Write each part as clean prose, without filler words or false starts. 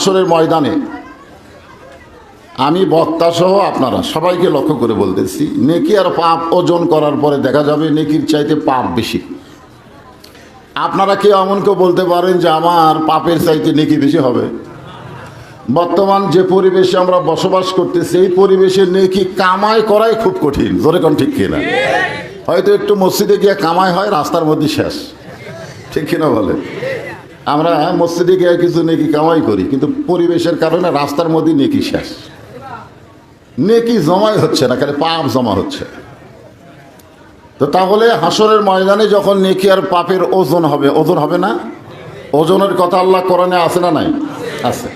হাসরের ময়দানে আমি বক্তা সহ আপনারা সবাইকে লক্ষ্য করে বলতেছি, নেকি আর পাপ ওজন করার পরে দেখা যাবে নেকির চাইতে পাপ বেশি। আপনারা কেউ এমন কেউ বলতে পারেন যে আমার পাপের চাইতে নেকি বেশি হবে? বর্তমান যে পরিবেশে আমরা বসবাস করতেছি এই পরিবেশে নেকি কামাই করাই খুব কঠিন। জোরে কোন ঠিক কিনা? হয়তো একটু মসজিদে গিয়ে কামাই হয়, রাস্তার মধ্যে শেষ। ঠিক কিনা বলে? আমরা মসজিদে গিয়ে কিছু নেকি কামাই করি, কিন্তু পরিবেশের কারণে রাস্তার মধ্যে নেকি শেষ। নেকি জমাই হচ্ছে না, খালি পাপ জমা হচ্ছে। তো তাহলে হাসরের ময়দানে যখন নেকি আর পাপের ওজন হবে, ওজন হবে না? ওজনের কথা আল্লাহ কোরআনে আছে না নাই? আছে।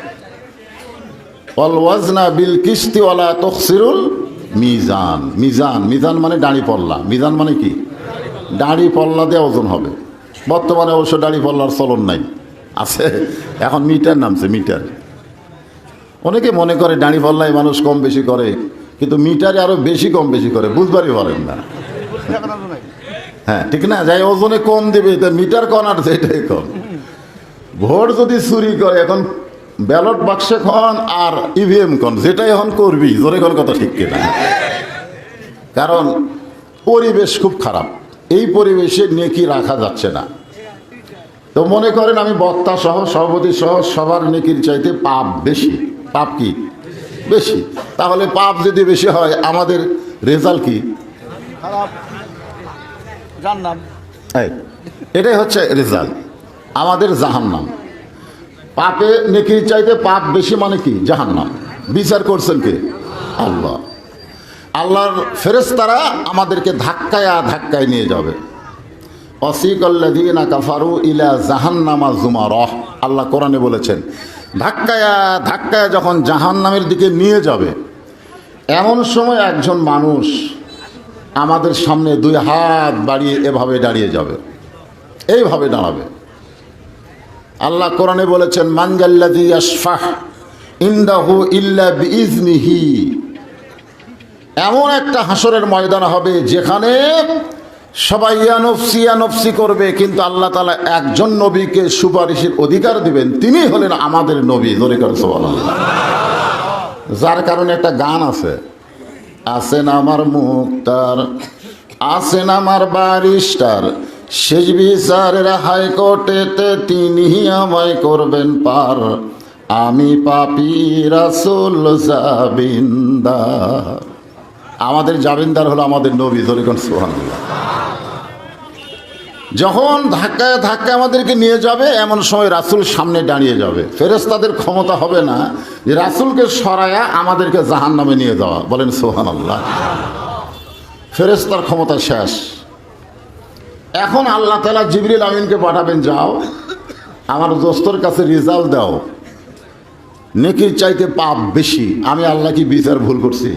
ওয়াল ওয়াজনা বিল কিসতি ওয়ালা তুখসিরুল মিজান। মিজান, মিজান মানে দাড়ি পল্লা। মিজান মানে কি? দাড়ি পল্লা দিয়ে ওজন হবে। বর্তমানে অবশ্য দাড়ি পল্লার চলন নাই, আছে এখন মিটার নামছে, মিটার। অনেকে মনে করে দাড়ি পল্লায় মানুষ কম বেশি করে, কিন্তু মিটারে আরো বেশি কম বেশি করে, বুঝবারই পারেন না। হ্যাঁ ঠিক না? যাই ওজনে কম দেবে, মিটার কন আর সেটাই কম। ভোট যদি চুরি করে, এখন ব্যালট বাক্সে খন আর ইভিএম কন, যেটাই এখন করবি, জোরে কোন কথা ঠিক কিনা? কারণ পরিবেশ খুব খারাপ, এই পরিবেশে নেকি রাখা যাচ্ছে না। তো মনে করেন আমি বক্তা সহ সভাপতি সহ সবার নেকির চাইতে পাপ বেশি। পাপ কি বেশি? তাহলে পাপ যদি বেশি হয় আমাদের রেজাল্ট কি? এটাই হচ্ছে রেজাল্ট, আমাদের জাহান্নাম। পাপে নেকির চাইতে পাপ বেশি মানে কি? জাহান্নাম। বিচার করছেন কে? আল্লাহ। আল্লাহর ফেরেশতারা আমাদেরকে ধাক্কায় ধাক্কায় নিয়ে যাবে। অসিকাল্লাযীনা কাফারু ইলা জাহান্নামা যুমারাহ। আল্লাহ কোরআনে বলেছেন, ধাক্কায় ধাক্কায় যখন জাহান্নামের দিকে নিয়ে যাবে, এমন সময় একজন মানুষ আমাদের সামনে দুই হাত বাড়িয়ে এভাবে দাঁড়িয়ে যাবে, এইভাবে দাঁড়াবে। আল্লাহ কোরআনে বলেছেন, মানজাল্লাযী ইয়াশফাহ ইনদাহু ইল্লা বিইজনিহি। এমন একটা হাসরের ময়দান হবে যেখানে সবাই ইয়ানফসি ইয়ানফসি করবে, কিন্তু আল্লাহ তাআলা একজন নবীকে সুপারিশের অধিকার দিবেন, তিনি হলেন আমাদের নবী। জোরে করে সুবহানাল্লাহ। যার কারণে একটা গান আছে, আছেন আমার মুক্তার, আছেন আমার বারিস্টার, শেষ বিচারের হাইকোর্টেতে তিনি আমায় করবেন পার, আমি পাপী রাসূল জাবিনদার। আমাদের জাবিনদার হলো আমাদের নবী। জোরে করে সুবহানাল্লাহ। যখন ধাক্কায় ধাক্কায় আমাদেরকে নিয়ে যাবে, এমন সময় রাসূল সামনে দাঁড়িয়ে যাবে। ফেরেশতাদের ক্ষমতা হবে না যে রাসূলকে সরায়া আমাদেরকে জাহান্নামে নিয়ে যাওয়া। বলেন সুবহানাল্লাহ। ফেরেশতার ক্ষমতা শেষ। এখন আল্লাহ তাআলা জিবরিল আমিনকে পাঠাবেন, যাও আমার দোস্তর কাছে রেজাল্ট দাও, নেকির চাইতে পাপ বেশি। আমি আল্লাহ কি বিচার ভুল করছি?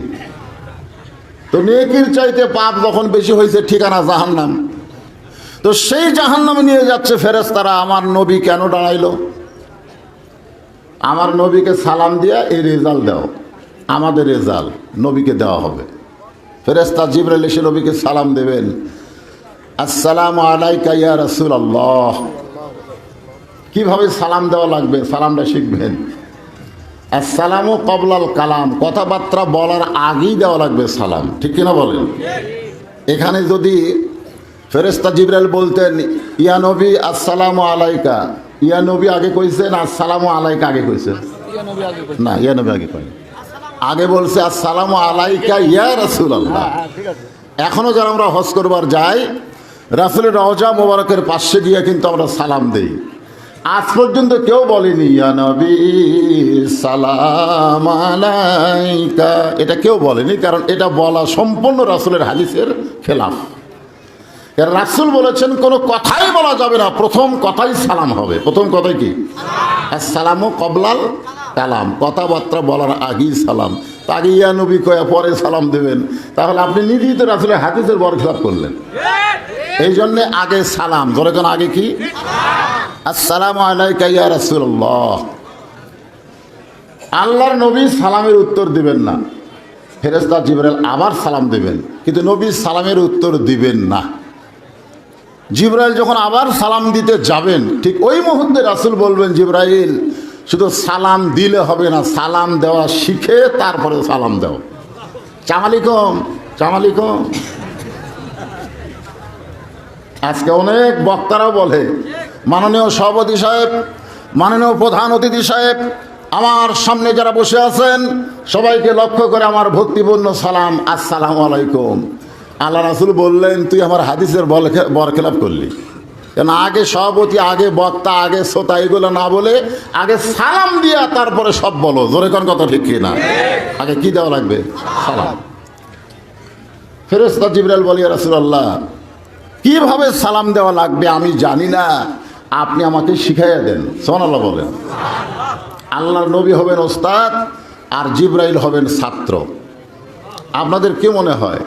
তো নেকির চাইতে পাপ যখন বেশি হয়েছে, ঠিকানা জাহান্নাম। তো সেই জাহান্নামে নিয়ে যাচ্ছে ফেরেশতারা। আমার নবী কেন দাঁড়াইলো? আমার নবীকে সালাম দিয়া এই রেজাল্ট দাও, আমাদের রেজাল্ট নবীকে দেওয়া হবে। ফেরেশতা জিবরাইল এসে নবীকে সালাম দেবেন, আসসালামু আলাইকা ইয়া রাসূলুল্লাহ। কিভাবে সালাম দেওয়া লাগবে সালামটা শিখবেন। আসসালামু ক্বাবলাল কালাম, কথাবার্তা বলার আগেই দেওয়া লাগবে সালাম। ঠিক কিনা বলেন? এখানে যদি ফেরেশতা জিবরাইল বলতেন, ইয়া নবী আসসালামু আলাইকা, ইয়া নবী আগে কইছেন, আসসালামু আলাইকা আগে কইছেন? না, ইয়া নবী আগে কই, আগে বলছে আসসালামু আলাইকা ইয়া রাসূলুল্লাহ। এখনো যারা আমরা হজ করবার যাই, রাসূলের রওজা মোবারকের পাশে গিয়ে কিন্তু আমরা সালাম দেই। আজ পর্যন্ত কেউ বলেনি ইয়া নবী সালাম আলাইকা, এটা কেউ বলেনি। কারণ এটা বলা সম্পূর্ণ রাসূলের হাদিসের খেলাফ। রাসূল বলেছেন কোনো কথাই বলা যাবে না, প্রথম কথাই সালাম হবে। প্রথম কথাই কি? আসসালামু ক্বাবলাল কালাম, কথাবার্তা বলার আগেই সালাম। আগে ইয়া নবী কয়া পরে সালাম দেবেন, তাহলে আপনি নিজেই তো রাসূলের হাদিসের বরখেলাপ করলেন। এই জন্যে আগে সালাম। যখন আগে কি? আসসালামু আলাইকা ইয়া রাসূলুল্লাহ। আল্লাহর নবী সালামের উত্তর দিবেন না, ফেরেশতা জিবরাইল আবার সালাম দেবেন, কিন্তু নবী সালামের উত্তর দিবেন না। জিবরাইল যখন আবার সালাম দিতে যাবেন, ঠিক ওই মুহূর্তে রাসূল বলবেন, জিবরাইল শুধু সালাম দিলে হবে না, সালাম দেওয়া শিখে তারপরে সালাম দাও। সালামালাইকুম, সালামালাইকুম। আজকে অনেক বক্তারা বলে, মাননীয় সভাপতি সাহেব, মাননীয় প্রধান অতিথি সাহেব, আমার সামনে যারা বসে আছেন সবাইকে লক্ষ্য করে আমার ভক্তিপূর্ণ সালাম, আসসালামু আলাইকুম। আল্লাহ রাসূল বললেন, তুই আমার হাদিসের বরখেলাপ করলি। কেন আগে সভাপতি, আগে বক্তা, আগে শ্রোতা এগুলো না বলে আগে সালাম দিয়া তারপরে সব বলো। জোরে কোন কথা ঠিক কি না? আগে কি দেওয়া লাগবে? সালাম। ফেরেশতা জিবরাইল বলে, ইয়া রাসূলুল্লাহ, কিভাবে সালাম দেওয়া লাগবে আমি জানি না, আপনি আমাকে শিখাইয়া দেন। সুবহানাল্লাহ বলেন। আল্লাহর নবী হবেন ওস্তাদ আর জিবরাইল হবেন ছাত্র। আপনাদের কি মনে হয়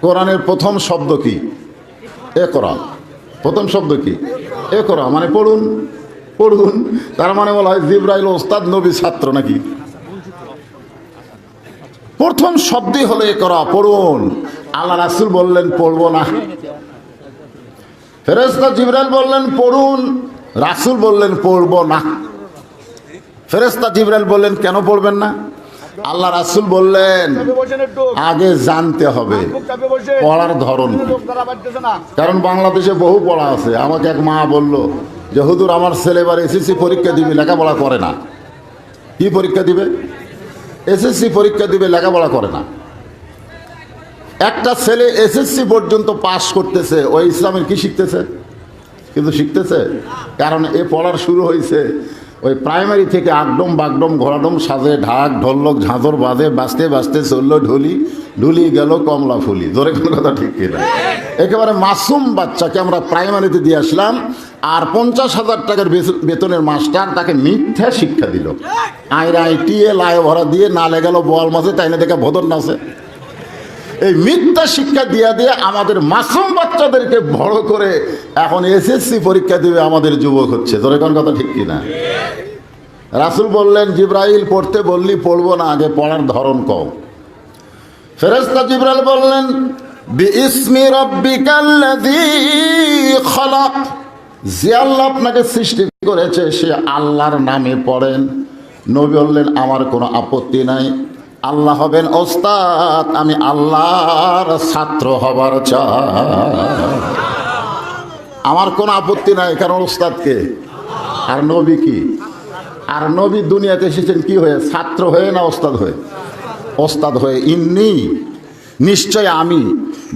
কোরআনের প্রথম শব্দ কি? ইকরা। প্রথম শব্দ কি? ইকরা, মানে পড়ুন, পড়ুন। তার মানে বলা হয় জিবরাইল ওস্তাদ, নবী ছাত্র নাকি? প্রথম শব্দই হলো ইকরা, পড়ুন। আল্লাহ রাসূল বললেন পড়বো না। ফেরেশতা জিবরাইল বললেন পড়ুন, রাসূল বললেন পড়বো না। ফেরেশতা জিবরাইল বললেন কেন পড়বেন না? আল্লাহ রাসূল বললেন আগে জানতে হবে পড়ার ধরন। কারণ বাংলাদেশে বহু পড়া আছে। আমাকে এক মা বলল যে হুজুর, আমার ছেলে এবার এসএসসি পরীক্ষা দিবে, লেখাপড়া করে না। কি পরীক্ষা দিবে? এসএসসি পরীক্ষা দিবে, লেখাপড়া করে না। একটা ছেলে এসএসসি পর্যন্ত পাস করতেছে, ওই ইসলামের কি শিখতেছে? কিন্তু শিখতেছে, কারণ এ পড়ার শুরু হয়েছে ওই প্রাইমারি থেকে। আগডম বাগডম ঘোড়াডম সাজে ঢাক ঢোলক ঝাঁঝর বাজে, বাজতে বাজতে চলল ঢুলি, ঢুলি গেল কমলা ফুলি। ধরে কোন কথা ঠিক কিনা? একেবারে মাসুম বাচ্চাকে আমরা প্রাইমারিতে দিয়ে আসলাম, আর 50,000 টাকার বেতনের মাস্টার তাকে মিথ্যা শিক্ষা দিল। আইরা আইটিএ লায় ভরা দিয়ে নালে গেল বোয়াল মাছে, তাই না দেখে ভদর নাচে। এই মিথ্যা শিক্ষা দিয়া দিয়ে আমাদের মাসুম বাচ্চাদেরকে বড় করে এখন এসএসসি পরীক্ষা দিবে আমাদের যুবক হচ্ছে। ধরে কোন কথা ঠিক কিনা? রাসূল বললেন জিবরাইল পড়তে বললি পড়বো না, আগে পড়ার ধরন কও। ফেরেশতা জিবরাইল বললেন বিইসমি রাব্বিকাল্লাযী খালাক, যে আল্লাহ আপনাকে সৃষ্টি করেছে সে আল্লাহর নামে পড়েন। নবী বললেন আমার কোনো আপত্তি নাই। আল্লাহ হবেন ওস্তাদ, আমি আল্লাহর ছাত্র হবার চাই, আমার কোনো আপত্তি নাই। কারণ ওস্তাদকে আর নবী কি? আর নবী দুনিয়াতে এসেছেন কি হয়ে? ছাত্র হয়ে না ওস্তাদ হয়ে? ওস্তাদ হয়ে। ইন্নী, নিশ্চয় আমি,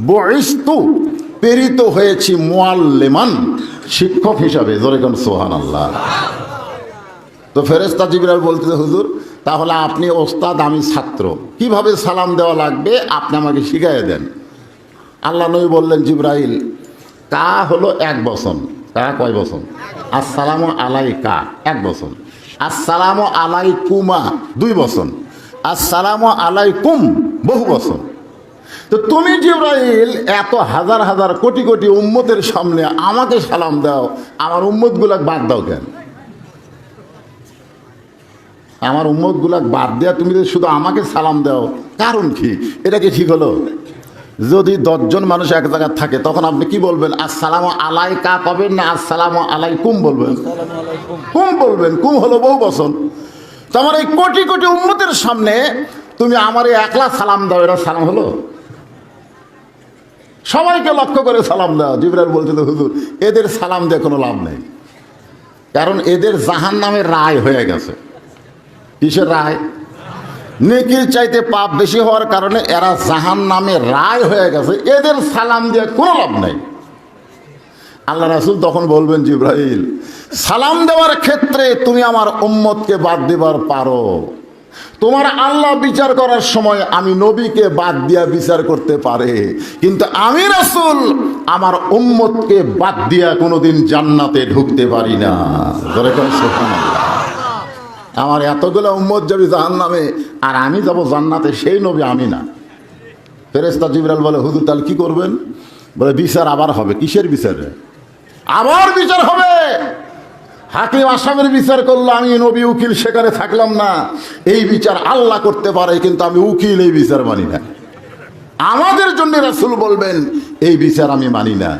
বুইস্তু, প্রেরিত হয়েছি, মুআল্লিমান, শিক্ষক হিসাবে। জোরে কোন সুবহানাল্লাহ। তো ফেরেশতা জিবরাইল বলতেছে হুজুর, তাহলে আপনি ওস্তাদ, আমি ছাত্র, কিভাবে সালাম দেওয়া লাগবে আপনি আমাকে শিখাইয়া দেন। আল্লাহ নবী বললেন জিবরাইল, কা হলো 1 বচন। কা কয় বচন? আসসালামু আলাইকা 1 বচন, আসসালামু আলাইকুমা 2 বচন, আসসালামু আলাইকুম বহু বচন। তো তুমি জিবরাইল এত হাজার হাজার কোটি কোটি উম্মতের সামনে আমাকে সালাম দাও, আমার উম্মতগুলা বাদ দাও কেন? আমার উম্মতগুলা বাদ দেয়া তুমি শুধু আমাকে সালাম দাও, কারণ কি? এটা কি ঠিক হলো? যদি 10 জন মানুষ এক জায়গায় থাকে তখন আপনি কি বলবেন? আসসালামু আলাইকা কবেন না আসসালামু আলাইকুম বলবেন? কুম বলবেন। কুম হলো বহু বচন। তো আমার এই কোটি কোটি উম্মতের সামনে তুমি আমার একলা সালাম দাও, এটা সালাম হলো? সবাইকে লক্ষ্য করে সালাম দাও। জিবরাইল বলছিল হুজুর, এদের সালাম দিয়ে কোনো লাভ নেই, কারণ এদের জাহান্নামের রায় হয়ে গেছে। কিসের রায়? নেকির চাইতে পাপ বেশি হওয়ার কারণে এরা জাহান্নামের রায় হয়ে গেছে, এদের সালাম দিয়ে কোনো লাভ নাই। আল্লাহ রাসূল তখন বলবেন জিবরাইল, সালাম দেওয়ার ক্ষেত্রে তুমি আমার উম্মতকে বাদ দিবার পারো। তোমার আল্লাহ বিচার করার সময় আমি নবীকে বাদ দিয়া বিচার করতে পারে, কিন্তু আমি রাসূল আমার উম্মতকে বাদ দিয়া কোনোদিন জান্নাতে ঢুকতে পারি না। সুবহানাল্লাহ। আমার এতগুলো উম্মত যাবে জাহান্নামে আর আমি যাব জান্নাতে, সেই নবী আমি না। ফেরেশতা জিবরাইল বলে হুজুর তাহলে কি করবেন? বলে বিচার আবার হবে। কিসের বিচারে? আবার বিচার হবে। হাকিম আসামের বিচার করলো, আমি নবী উকিল সেখানে থাকলাম না, এই বিচার আল্লাহ করতে পারে, কিন্তু আমি উকিল, এই বিচার মানি না। আমাদের জন্য রাসূল বলবেন এই বিচার আমি মানি না।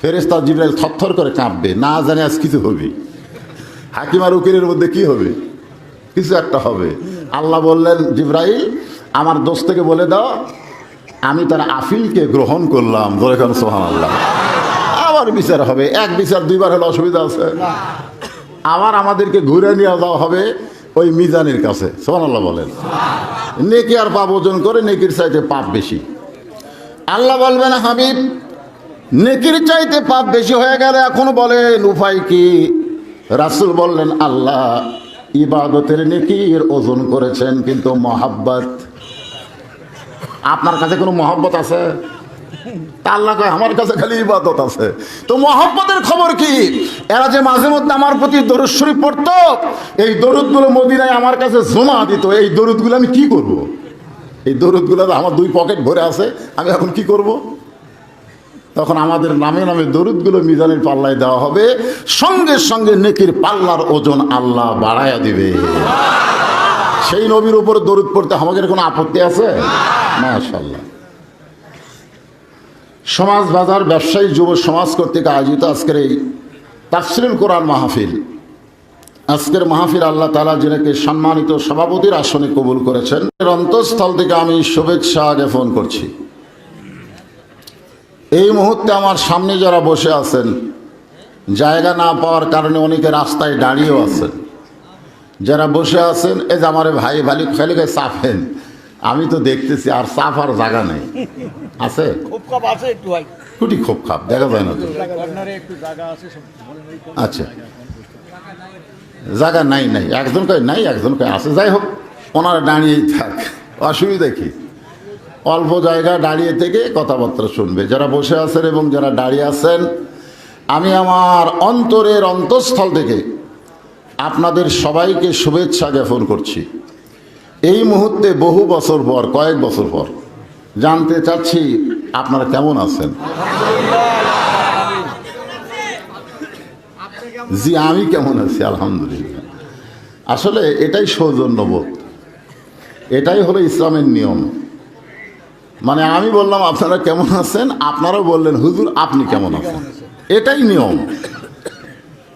ফেরেশতা জিবরাইল থরথর করে কাঁপবে, না জানে আজ কিছু হবে। হাকিম আর উকিলের মধ্যে কি হবে? কিছু একটা হবে। আল্লাহ বললেন, জিবরাইল আমার দোস্তকে বলে দাও আমি তার আফিলকে গ্রহণ করলাম। ধরে কেন সুবহানাল্লাহ। আবার বিচার হবে, এক বিচার দুইবার হলে অসুবিধা আছে। আবার আমাদেরকে ঘুরে নিয়ে যাওয়া হবে ওই মিজানের কাছে। সুবহানাল্লাহ বলেন। নেকি আর পাপ ওজন করে নেকির চাইতে পাপ বেশি। আল্লাহ বলবেন, হাবিব নেকির চাইতে পাপ বেশি হয়ে গেলে এখন বলেন উপায় কি? রাসূল বললেন, আল্লাহ ইবাদতের নেকির ওজন করেছেন, কিন্তু মহাব্বত, আপনার কাছে কোনো মহব্বত আছে? তা আল্লাহ কয় আমার কাছে খালি ইবাদত আছে। তো মহব্বতের খবর কি? এরা যে মাঝে মধ্যে আমার প্রতি দরুদ শরীফ পড়তো, এই দরুদগুলো মদিনায় আমার কাছে জমা দিত। এই দরুদগুলো আমি কি করব? এই দরুদগুলো আমার 2 পকেট ভরে আছে, আমি এখন কি করব? তখন আমাদের নামে নামে দরুদগুলো মিজানের পাল্লায় দেওয়া হবে, সঙ্গে সঙ্গে নেকির পাল্লার ওজন আল্লাহ বাড়ায়া দিবে। সেই নবীর উপর দরুদ পড়তে আমাদের কোনো আপত্তি আছে? মাশাআল্লাহ। সমাজ বাজার ব্যবসায়ী যুব সমাজ কর্তৃক আয়োজিত আজকের এই তাফসীরুল কোরআন মাহফিল, আজকের মাহফিল আল্লাহ তাআলা যিনাকে সম্মানিত সভাপতির আসনে কবুল করেছেন, এর অন্তঃস্থল থেকে আমি শুভেচ্ছা জ্ঞাপন করছি। এই মুহূর্তে আমার সামনে যারা বসে আছেন, জায়গা না পাওয়ার কারণে অনেকে রাস্তায় দাঁড়িয়েও আছেন। যারা বসে আছেন, এই যে আমার ভাই ভালি খালিকে চাপেন, আমি তো দেখতেছি আর চাপ আর জায়গা নেই। আছে কুটি খুব খাপ দেখা যায় না তো। আচ্ছা, জায়গা নাই নাই, একজন কয় নাই, একজন কয় আছে। যাই হোক, ওনারা দাঁড়িয়েই থাক, অসুবিধা কি? অল্প জায়গা দাঁড়িয়ে থেকে কথাবার্তা শুনবে। যারা বসে আছেন এবং যারা দাঁড়িয়ে আছেন, আমি আমার অন্তরের অন্তঃস্থল থেকে আপনাদের সবাইকে শুভেচ্ছা জ্ঞাপন করছি। এই মুহূর্তে বহু বছর পর, কয়েক বছর পর জানতে চাচ্ছি আপনারা কেমন আছেন। জি, আমি কেমন আছি আলহামদুলিল্লাহ। আসলে এটাই সৌজন্যবোধ, এটাই হলো ইসলামের নিয়ম। মানে আমি বললাম আপনারা কেমন আছেন, আপনারাও বললেন হুজুর আপনি কেমন আছেন, এটাই নিয়ম।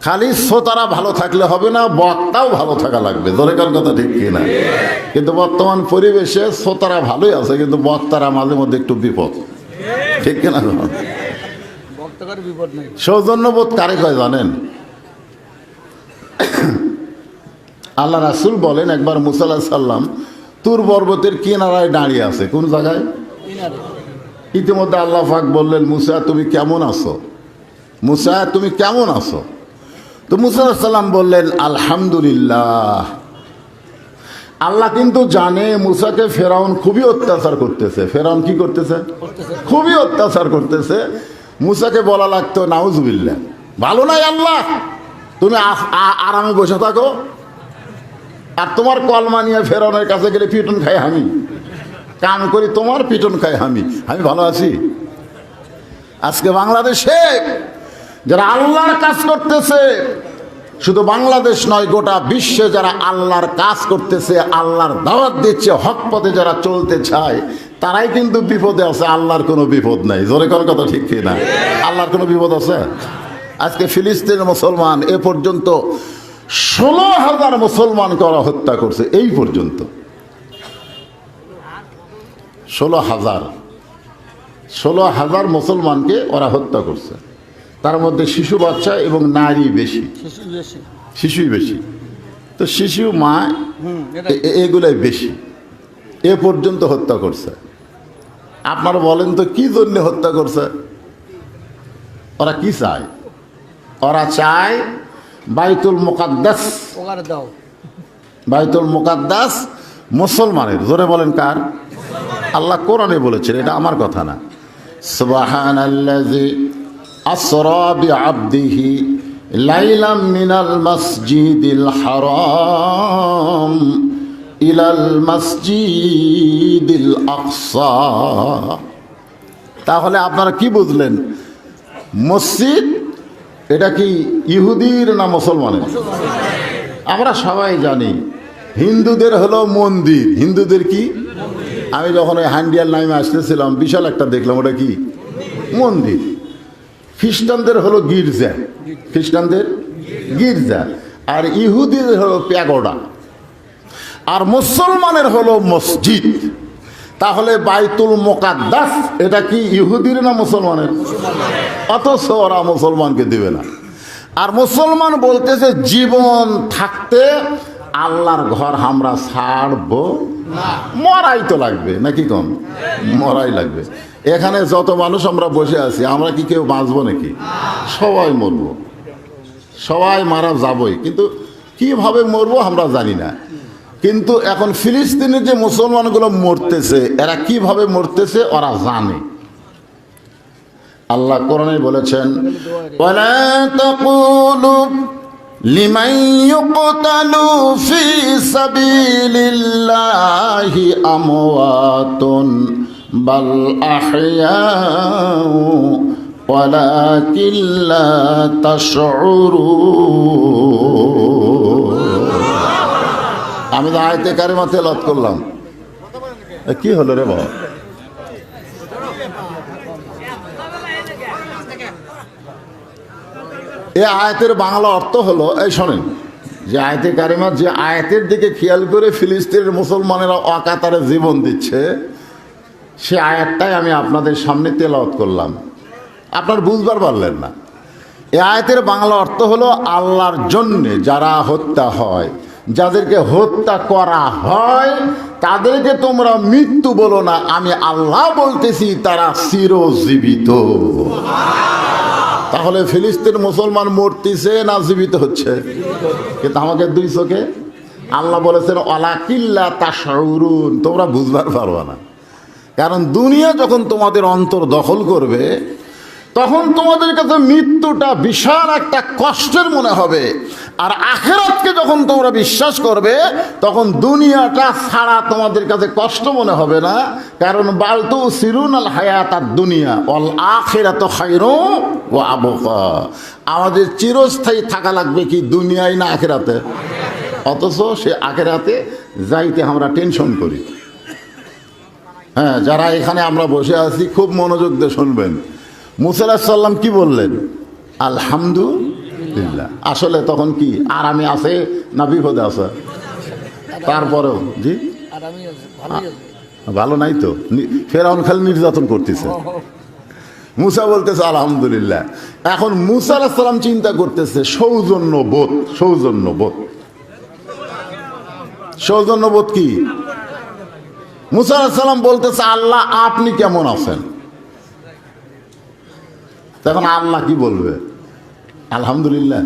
খালি শ্রোতারা ভালো থাকলে হবে না, বক্তাও ভালো থাকা লাগবে। দরকার কথা ঠিক কিনা? কিন্তু বর্তমান পরিবেশে শ্রোতারা ভালোই আছে, কিন্তু বক্তারা মাঝে মধ্যে একটু বিপদ, ঠিক কিনা? সৌজন্যবোধ কারে কয় জানেন? আল্লাহ রাসূল বলেন, একবার মুসা আলাইহিস সালাম তুর পর্বতের কিনারায় দাঁড়িয়ে আছে। কোন জায়গায়? ইতিমধ্যে আল্লাহ পাক বললেন, মুসা তুমি কেমন আছো? মুসা তুমি কেমন আছো? তো মুসা আলাইহিস সালাম বললেন আলহামদুলিল্লাহ। আল্লাহ কিন্তু জানে মুসাকে ফেরাউন খুবই অত্যাচার করতেছে। ফেরাউন কি করতেছে? খুবই অত্যাচার করতেছে। মুসাকে বলা লাগতো নাউজুবিল্লাহ, ভালো নাই আল্লাহ, তুমি আরামে বসে থাকো, আর তোমার কলমা নিয়ে ফেরাউনের কাছে গেলে পিটন খাই আমি, কাম করি তোমার, পিটন খাই আমি ভালো আছি। আজকে বাংলাদেশে যারা আল্লাহর কাজ করতেছে, শুধু বাংলাদেশ নয় গোটা বিশ্বে যারা আল্লাহর কাজ করতেছে, আল্লাহর দাওয়াত দিচ্ছে, হক পথে যারা চলতে চায়, তারাই কিন্তু বিপদে আছে। আল্লাহর কোনো বিপদ নাই। জোরে করার কথা ঠিক কি না? আল্লাহর কোনো বিপদ আছে? আজকে ফিলিস্তিনের মুসলমান এ পর্যন্ত 16,000 মুসলমানকে ওরা হত্যা করছে। এই পর্যন্ত 16,000 মুসলমানকে ওরা হত্যা করছে। তার মধ্যে শিশু বাচ্চা এবং নারী বেশি, শিশুই বেশি। তো শিশু মা এগুলাই বেশি, এ পর্যন্ত হত্যা করছে। আপনারা বলেন তো কি জন্য হত্যা করছে? ওরা কি চায়? ওরা চায় বাইতুল মুকাদ্দাস, বাইতুল মুকাদ্দাস মুসলমানের। জোরে বলেন কার? আল্লাহ কোরআনে বলেছেন, এটা আমার কথা না। সুবহানাল্লাযী আসরা বিআবদিহি লাইলাম মিনাল মাসজিদিল হারাম ইলাল মাসজিদিল আকসা। তাহলে আপনারা কি বুঝলেন? মসজিদ এটা কি ইহুদির না মুসলমানের? আমরা সবাই জানি হিন্দুদের হলো মন্দির। হিন্দুদের কি? আমি যখন ওই হান্ডিয়াল নামে আসতেছিলাম, বিশাল একটা দেখলাম, ওটা কি? মন্দির। খ্রিস্টানদের হলো গির্জা, খ্রিস্টানদের গির্জা, আর ইহুদিদের হলো প্যাগোডা। আর মুসলমানের হলো মসজিদ। তাহলে বাইতুল মুকাদ্দাস এটা কি ইহুদির না মুসলমানের? অথচ ওরা মুসলমানকে দিবে না। আর মুসলমান বলতেছে জীবন থাকতে আল্লাহর ঘর আমরা ছাড়বো না, মরাই তো লাগবে নাকি কম, মরাই লাগবে। এখানে যত মানুষ আমরা বসে আছি, আমরা কি কেউ বাঁচবো নাকি? সবাই মরবো, সবাই মারা যাবই, কিন্তু কিভাবে মরবো আমরা জানি না। কিন্তু এখন ফিলিস্তিনের যে মুসলমানগুলো মরতেছে, এরা কিভাবে মরতেছে ওরা জানে। আল্লাহ কোরআনে বলেছেন, ওয়ালা তাকুলু লিমান ইউকতালু ফি সাবিলিল্লাহি আমওয়াতুন বাল আহইয়াউ ওয়ালাকিন লা তাশউরুন। আমি তো আয়াতে কারিমা তেলাওয়াত করলাম, কি হলো রে বাবা? এই আয়াতের বাংলা অর্থ হলো, এই শোনেন, যে আয়াতে কারিমা যে আয়াতের দিকে খেয়াল করে ফিলিস্তিনের মুসলমানেরা অকাতারে জীবন দিচ্ছে, সে আয়াতটাই আমি আপনাদের সামনে তেলাওয়াত করলাম। আপনার বুঝবার পারলেন না। এই আয়াতের বাংলা অর্থ হলো, আল্লাহর জন্যে যারা হত্যা হয়, যাদেরকে হত্যা করা হয়, তাদেরকে তোমরা মৃত্যু বলো না, আমি আল্লাহ বলতেছি তারা চিরজীবিত। তাহলে ফিলিস্তিন মুসলমান মরতেছে না জীবিত হচ্ছে? কিন্তু আমাকে দুই চোখে আল্লাহ বলেছেন ওয়ালাকিল্লা তাশউরুন, তোমরা বুঝবার পারবে না। কারণ দুনিয়া যখন তোমাদের অন্তর দখল করবে, তখন তোমাদের কাছে মৃত্যুটা বিশাল একটা কষ্টের মনে হবে। আর আখিরাতকে যখন তোমরা বিশ্বাস করবে, তখন দুনিয়াটা ছাড়া তোমাদের কাছে কষ্ট মনে হবে না। কারণ বালতু সিরুনাল হায়াতাদ দুনিয়া ওয়াল আখিরাতু খায়রুন ওয়া আবকা, আমাদের চিরস্থায়ী থাকা লাগবে কি দুনিয়ায় না আখিরাতে? অথচ সে আখিরাতে যাইতে আমরা টেনশন করি। হ্যাঁ, যারা এখানে আমরা বসে আছি খুব মনোযোগ দিয়ে শুনবেন। মুসা আলাইহিস সালাম কি বললেন? আলহামদুলিল্লাহ। আসলে তখন কি আরামে আছে না বিপদে আছে? তারপরেও জি ভালো নাই তো, ফেরাউন খালি নির্যাতন করতেছে, মুসা বলতেছে আলহামদুলিল্লাহ। এখন মুসা আলাইহিস সালাম চিন্তা করতেছে সৌজন্যবোধ। সৌজন্যবোধ, সৌজন্যবোধ কি? মুসা আলাইহিস সালাম বলতেছে আল্লাহ আপনি কেমন আছেন? তখন আল্লাহ কি বলবে? আলহামদুলিল্লাহ।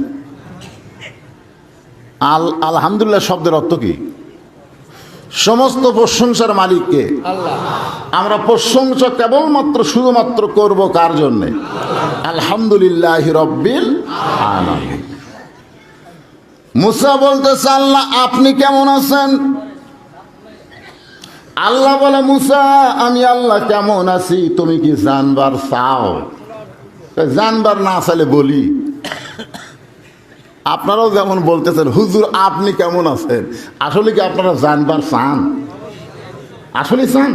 আলহামদুলিল্লাহ শব্দের অর্থ কি? সমস্ত প্রশংসার মালিককে। আমরা প্রশংসা কেবলমাত্র শুধুমাত্র করব কার জন্যে? আলহামদুলিল্লাহি রাব্বিল আলামিন। মুসা বলতেছে আল্লাহ আপনি কেমন আছেন? আল্লাহ বলে মুসা আমি আল্লাহ কেমন আছি তুমি কি জানবার চাও? জানবার না চাইলে বলি। আপনারাও যেমন বলতেছেন হুজুর আপনি কেমন আছেন, আসলে কি আপনারা জানবার চান? আসলে চান?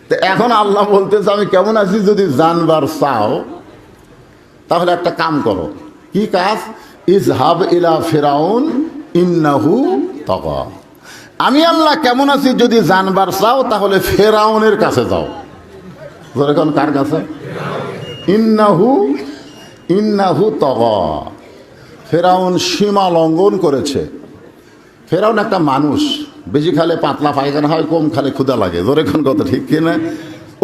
তো এখন আল্লাহ বলতেছে আমি কেমন আছি যদি জানবার চাও, তাহলে একটা কাম করো। কি কাজ? ইজহাব ইলা ফিরাউন ইন্নাহু তাগা। আমি আল্লাহ কেমন আছি যদি জানবার চাও, তাহলে ফেরাউনের কাছে যাও। এখন কার কাছে? ইন্নাহু তাগা। ফেরাউন সীমা লঙ্ঘন করেছে। ফেরাউন একটা মানুষ, বেশি খালে পাতলা পায়খানা হয়, কম খালে ক্ষুধা লাগে। ধরেখন কথা ঠিক কিনা?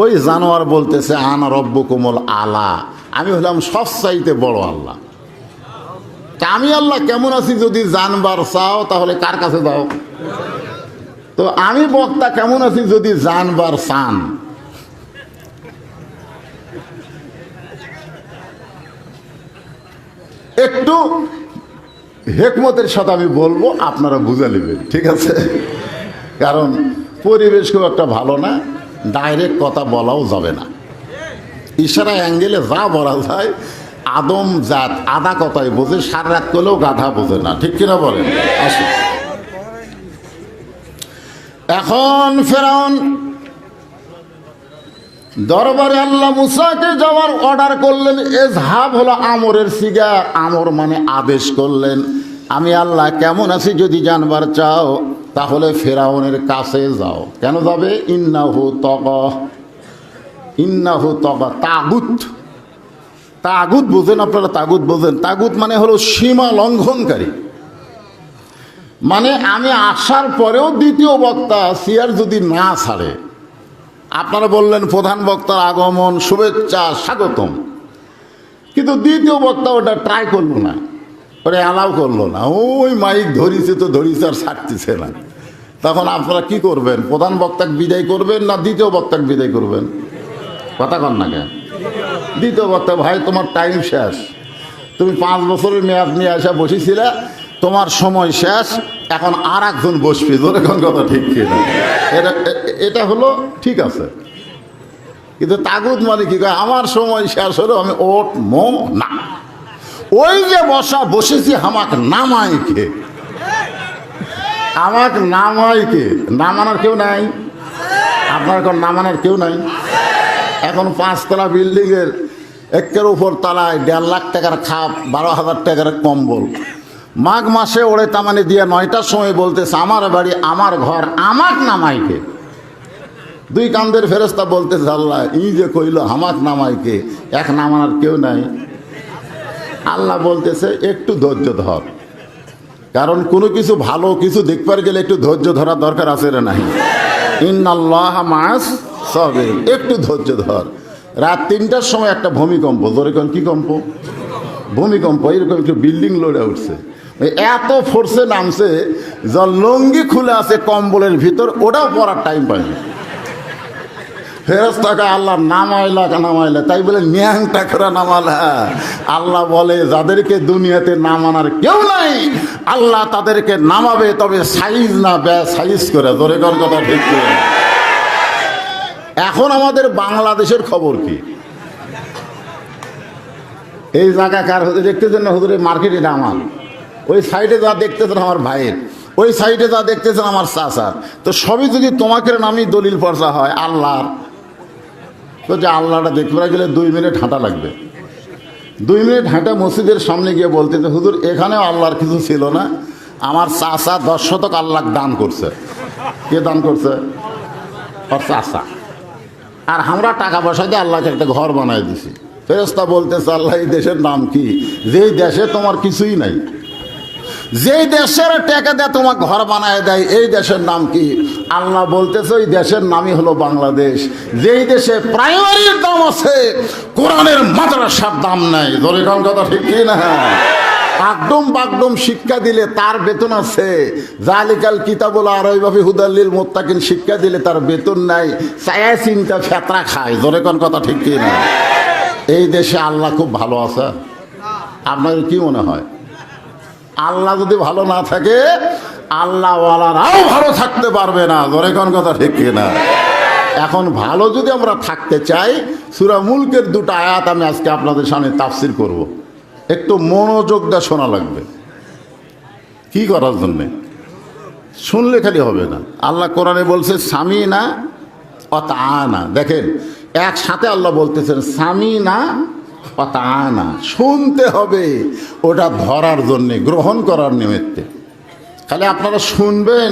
ওই জানোয়ার বলতেছে আনা রব্বুকুমুল আলা, আমি হলাম সবচাইতে বড় আল্লাহ। তা আমি আল্লাহ কেমন আছি যদি জানবার চাও, তাহলে কার কাছে যাও? তো আমি বক্তা কেমন আছি যদি জানবার চান, একটু হেকমতের সাথে আমি বলবো, আপনারা বুঝে নেবেন, ঠিক আছে? কারণ পরিবেশ খুব একটা ভালো না, ডাইরেক্ট কথা বলাও যাবে না। ইশারা অ্যাঙ্গেলে যা বলা যায়, আদম জাত আধা কথাই বোঝে, সারা রাত করলেও গাধা বোঝে না, ঠিক কিনা বলেন? আসুন, এখন ফেরাউন দরবারে আল্লাহ মুসাকে যাওয়ার অর্ডার করলেন। এজহাব হলো আমরের সিগা, আমর মানে আদেশ করলেন। আমি আল্লাহ কেমন আছি যদি জানবার চাও তাহলে ফেরাউনের কাছে যাও। কেন যাবে? ইন্নাহু তগা, তাগুত। তাগুত বোঝেন আপনারা? তাগুত বোঝেন? তাগুত মানে হলো সীমা লঙ্ঘনকারী। মানে আমি আসার পরেও দ্বিতীয় বক্তা চেয়ার যদি না ছাড়ে, আপনারা বললেন প্রধান বক্তার আগমন, শুভেচ্ছা, স্বাগতম, কিন্তু দ্বিতীয় বক্তা ওটা ট্রাই করলো না, ওটা অ্যালাউ করলো না। ওই মাইক ধরিছে তো ধরিছে, আর ছাড়তেছে না। তখন আপনারা কি করবেন? প্রধান বক্তাকে বিদায় করবেন না দ্বিতীয় বক্তাকে বিদায় করবেন? কথা কন না কেন? দ্বিতীয় বক্তা, ভাই তোমার টাইম শেষ, তুমি 5 বছরের মেয়াদ নিয়ে আসা বসেছিলে, তোমার সময় শেষ, এখন আর একজন বসবে। জোরে কোন কথা ঠিক কিনা? এটা হলো ঠিক আছে। কিন্তু তাগুত মানে কি? আমার সময় শেষ হলো, আমি ওঠমো না। ওই যে বসেছি, আমাকে নামাইকে, আমাকে নামাইকে, নামানোর কেউ নাই? আপনার এখন নামানোর কেউ নাই? এখন 5 তলা বিল্ডিংয়ের একের উপর তলায় 1.5 লাখ টাকার খাপ, 12,000 টাকার কম্বল, মাঘ মাসে ওড়ে তামানি দিয়ে 9টার সময় বলতেছে আমার বাড়ি, আমার ঘর, আমাক নামাইকে। 2 কান্দের ফেরেশতা বলতেছে আল্লাহ ই যে কইল হামাক নামাইকে, এক নামানোর কেউ নাই। আল্লাহ বলতেছে একটু ধৈর্য ধর, কারণ কোনো কিছু ভালো কিছু দেখবার গেলে একটু ধৈর্য ধরার দরকার আছে রে নাই? ইন্নাল্লাহ মাস সাবির, একটু ধৈর্য ধর। রাত 3টার সময় একটা ভূমিকম্প, ধরে কোন কি কম্প? ভূমিকম্প। এরকম একটু বিল্ডিং লড়ে উঠছে, এত ফোর্সে নামছে, যা লঙ্গি খুলে আছে কম্বলের ভিতর, ওটাও পরার টাইম পায়নি। ফেরেশতাকে আল্লাহ নামাইলা, তাই বলে ন্যাংটা করে নামালা। আল্লাহ বলে যাদেরকে দুনিয়াতে নামানোর কেউ নাই, আল্লাহ তাদেরকে নামাবে, তবে সাইজ না সাইজ করে। ধরে কোন কথা ঠিক করে? এখন আমাদের বাংলাদেশের খবর কি? এই জায়গা কার দেখতেছেন না? হুজুরের মার্কেটে আমার ওই সাইডে যা দেখতেছেন আমার ভাইয়ের, ওই সাইডে যা দেখতেছেন আমার চাচার, তো সবই যদি তোমাকে নামই দলিল পর্চা হয় আল্লাহর, তো যে আল্লাহটা দেখতে গেলে 2 মিনিট হাঁটা লাগবে। 2 মিনিট হাঁটা মসজিদের সামনে গিয়ে বলতেছে হুজুর এখানেও আল্লাহর কিছু ছিল না, আমার চাচা 10 শতক আল্লাহ দান করছে। কে দান করছে? আর চাচা। আর আমরা টাকা পয়সা দিয়ে আল্লাহকে একটা ঘর বানাই দিছি। ফেরেশতা বলতেছে আল্লাহ এই দেশের নাম কি? যেই দেশে তোমার কিছুই নাই, যেই দেশের টাকা দিয়ে তোমার ঘর বানায় দেয়, এই দেশের নাম কি? আল্লাহ বলতেছে ওই দেশের নামই হলো বাংলাদেশ। যেই দেশে প্রাইমারির দাম আছে, কোরআনের মাদ্রাসার দাম নাই। ধরে কোন কথা ঠিক কি না? আকদম বাকদম শিক্ষা দিলে তার বেতন আছে। জালিকাল কিতাবুল আরাইবাফি হুদাল্লিল মুত্তাকিন শিক্ষা দিলে তার বেতন নাই, চায়া চিন্তা ফেতরা খায়। ধরে কোন কথা ঠিক কি না? এই দেশে আল্লাহ খুব ভালো আছে? আপনাদের কি মনে হয়? আল্লাহ যদি ভালো না থাকে, আল্লাহওয়ালারাও ভালো থাকতে পারবে না। ধরে কোন কথা ঠিক কিনা? এখন ভালো যদি আমরা থাকতে চাই, সূরা মুলকের 2টা আয়াত আমি আজকে আপনাদের সামনে তাফসির করব। একটু মনোযোগ দিয়ে শোনা লাগবে। কি করার জন্যে? শুনলে খালি হবে না। আল্লাহ কোরআনে বলছে সামিনা অতাআনা। দেখেন একসাথে আল্লাহ বলতেছেন সামিনা অতাআনা, শুনতে হবে, ওটা ধরার জন্যে, গ্রহণ করার নিমিত্তে। খালি আপনারা শুনবেন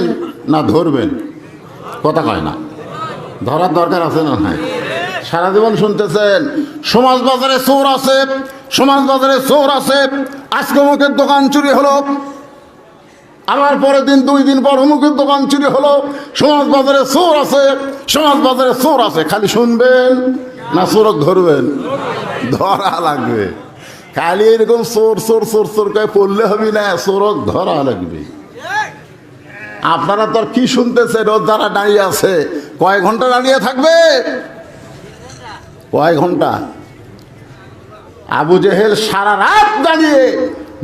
না ধরবেন? কথা কয় না। ধরার দরকার আছে না নাই? সারা জীবন শুনতেছেন সমাজ বাজারে চোর আছে, সমাজ বাজারে চোর আছে, আজকে অমুকের দোকান চুরি হলো, আবার পরের দিন 2 দিন পর অমুকের দোকান চুরি হলো, সমাজ বাজারে চোর আছে, সমাজ বাজারে চোর আছে। খালি শুনবেন না চোরক ধরবেন? ধরা লাগবে। খালি এরকম চোর চোর চোর চোর কয়ে পড়লে হবে না, চোরক ধরা লাগবে। আপনারা তো কি শুনতেছেন? ওর যারা দাঁড়িয়ে আছে কয় ঘন্টা দাঁড়িয়ে থাকবে? কয় ঘন্টা? আবু জেহেল সারা রাত দাঁড়িয়ে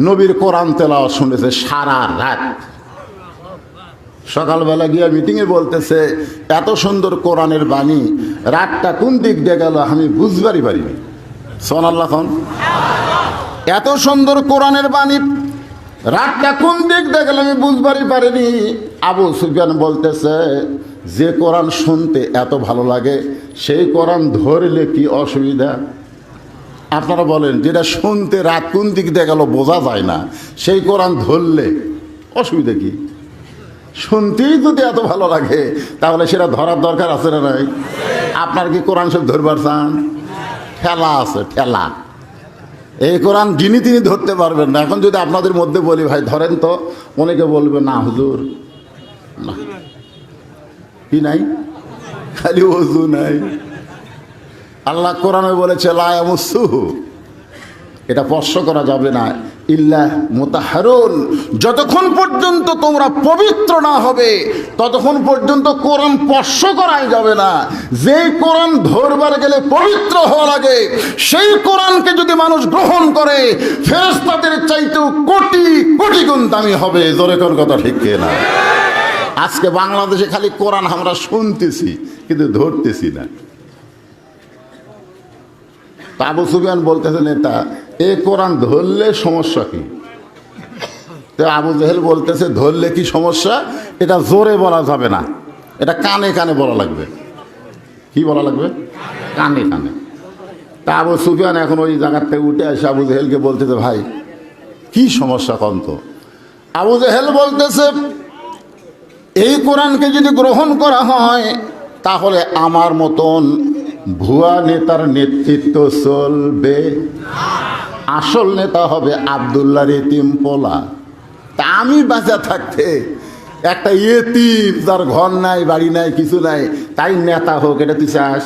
নবীর কোরআন তেলাওয়াত শুনেছে, সারা রাত। সকালবেলা গিয়ে মিটিংয়ে বলতেছে এত সুন্দর কোরআনের বাণী, রাতটা কোন দিক দিয়ে গেল আমি বুঝবারই পারিনি। সুবহানাল্লাহ। এত সুন্দর কোরআনের বাণী, রাতটা কোন দিক দিয়ে গেল আমি বুঝবারই পারিনি। আবু সুফিয়ান বলতেছে যে কোরআন শুনতে এত ভালো লাগে, সেই কোরআন ধরলে কি অসুবিধা? আপনারা বলেন, যেটা শুনতে রাত কোন দিক দিয়ে গেল বোঝা যায় না, সেই কোরআন ধরলে অসুবিধা কি? শুনতেই যদি এত ভালো লাগে তাহলে সেটা ধরার দরকার আছে না নাই? আপনার কি কোরআন সব ধরবার চান? ঠেলা আছে, ঠেলা। এই কোরআন যিনি তিনি ধরতে পারবেন না। এখন যদি আপনাদের মধ্যে বলি ভাই ধরেন, তো অনেকে বলবে না হুজুর, না কি নাই, খালি ওযু নাই। আল্লাহ কোরআনে বলেছে লা ইয়ামুসসুহু, এটা স্পর্শ করা যাবে না, ইল্লা মুতাহহারুন, যতক্ষণ পর্যন্ত তোমরা পবিত্র না হবে ততক্ষণ পর্যন্ত কোরআন স্পর্শ করাই যাবে না। যেই কোরআন ধরবার গেলে পবিত্র হওয়া লাগে, সেই কোরআনকে যদি মানুষ গ্রহণ করে ফেরেশতাদের চাইতেও কোটি কোটি গুণ দামি হবে। জোরে কোন কথা ঠিক কিনা? আজকে বাংলাদেশে খালি কোরআন আমরা শুনতেছি কিন্তু ধরতেছি না। আবু সুফিয়ান বলতেছে নেতা, এই কোরআন ধরলে সমস্যা কি? তো আবু জেহেল বলতেছে ধরলে কি সমস্যা, এটা জোরে বলা যাবে না, এটা কানে কানে বলা লাগবে। কি বলা লাগবে? কানে কানে। তা আবু সুফিয়ান এখন ওই জায়গার থেকে উঠে আসে আবু জেহেলকে বলতেছে ভাই কি সমস্যা কন তো? আবু জেহেল বলতেছে এই কোরআনকে যদি গ্রহণ করা হয় তাহলে আমার মতন ভুয়া নেতার নেতৃত্ব চলবে, আসল নেতা হবে আব্দুল্লাহর এতিম পোলা। তা আমি বাঁচা থাকতে একটা এতিম যার ঘর নাই, বাড়ি নাই, কিছু নাই, তাই নেতা হোক, এটা তুই চাস?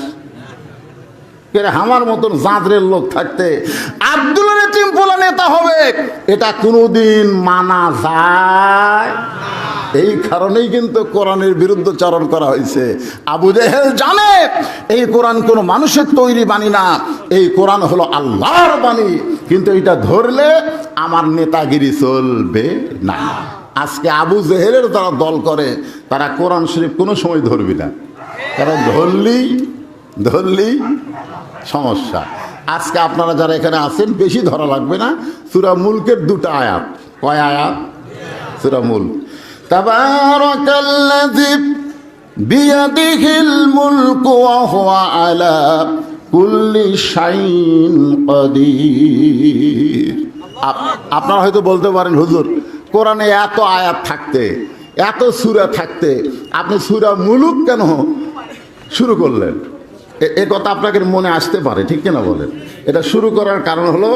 আমার মতন জাঁদরের লোক থাকতে আব্দুল্লাহর এতিম পোলা নেতা হবে, এটা কোনোদিন মানা যায়? এই কারণেই কিন্তু কোরআনের বিরুদ্ধচারণ করা হয়েছে। আবু জেহেল জানে এই কোরআন কোনো মানুষের তৈরি বাণী না, এই কোরআন হলো আল্লাহর বাণী, কিন্তু এটা ধরলে আমার নেতাগিরি চলবে না। আজকে আবু জেহেলের যারা দল করে তারা কোরআন শরীফ কোনো সময় ধরবি না, কারণ ধরলেই সমস্যা। আজকে আপনারা যারা এখানে আছেন বেশি ধরা লাগবে না, সূরা মুলকের 2টা আয়াত। কয় আয়াত? সূরা মুলক। তাবারাকাল্লাযী বিয়াদিহিল মুলকু ওয়া হুয়া আলা কুল্লি শাইইন কাদির। আপনারা হয়তো বলতে পারেন হুজুর কোরআনে এত আয়াত থাকতে, এত সূরা থাকতে আপনি সূরা মুলক কেন শুরু করলেন? এ কথা আপনাকে মনে আসতে পারে, ঠিক কিনা বলেন? এটা শুরু করার কারণ হলো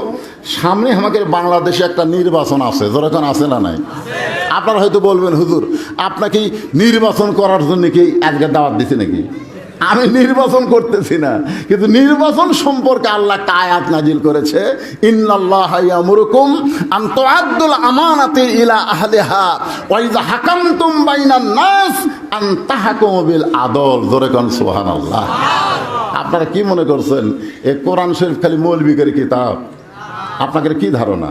সামনে আমাদের বাংলাদেশে একটা নির্বাচন আছে, যেরকম আছে না নাই? আপনারা হয়তো বলবেন হুজুর আপনাকে নির্বাচন করার জন্য কি আজকে দাওয়াত দিছে নাকি? আমি নির্বাচন করতেছি না, কিন্তু নির্বাচন সম্পর্কে আল্লাহ একটা আয়াত নাজিল করেছে, ইন্নাল্লাহা ইয়ামুরুকুম আন তুআদ্দুল আমানাতি ইলা আহলিহা ওয়া ইযা হাকামতুম বাইনান নাস আন তাহকুমু বিল আদল। জোরে কোন সুবহানাল্লাহ। আপনারা কি মনে করছেন এই কোরআন শরীফ খালি মৌলবীদের কিতাব? আপনাদের কি ধারণা?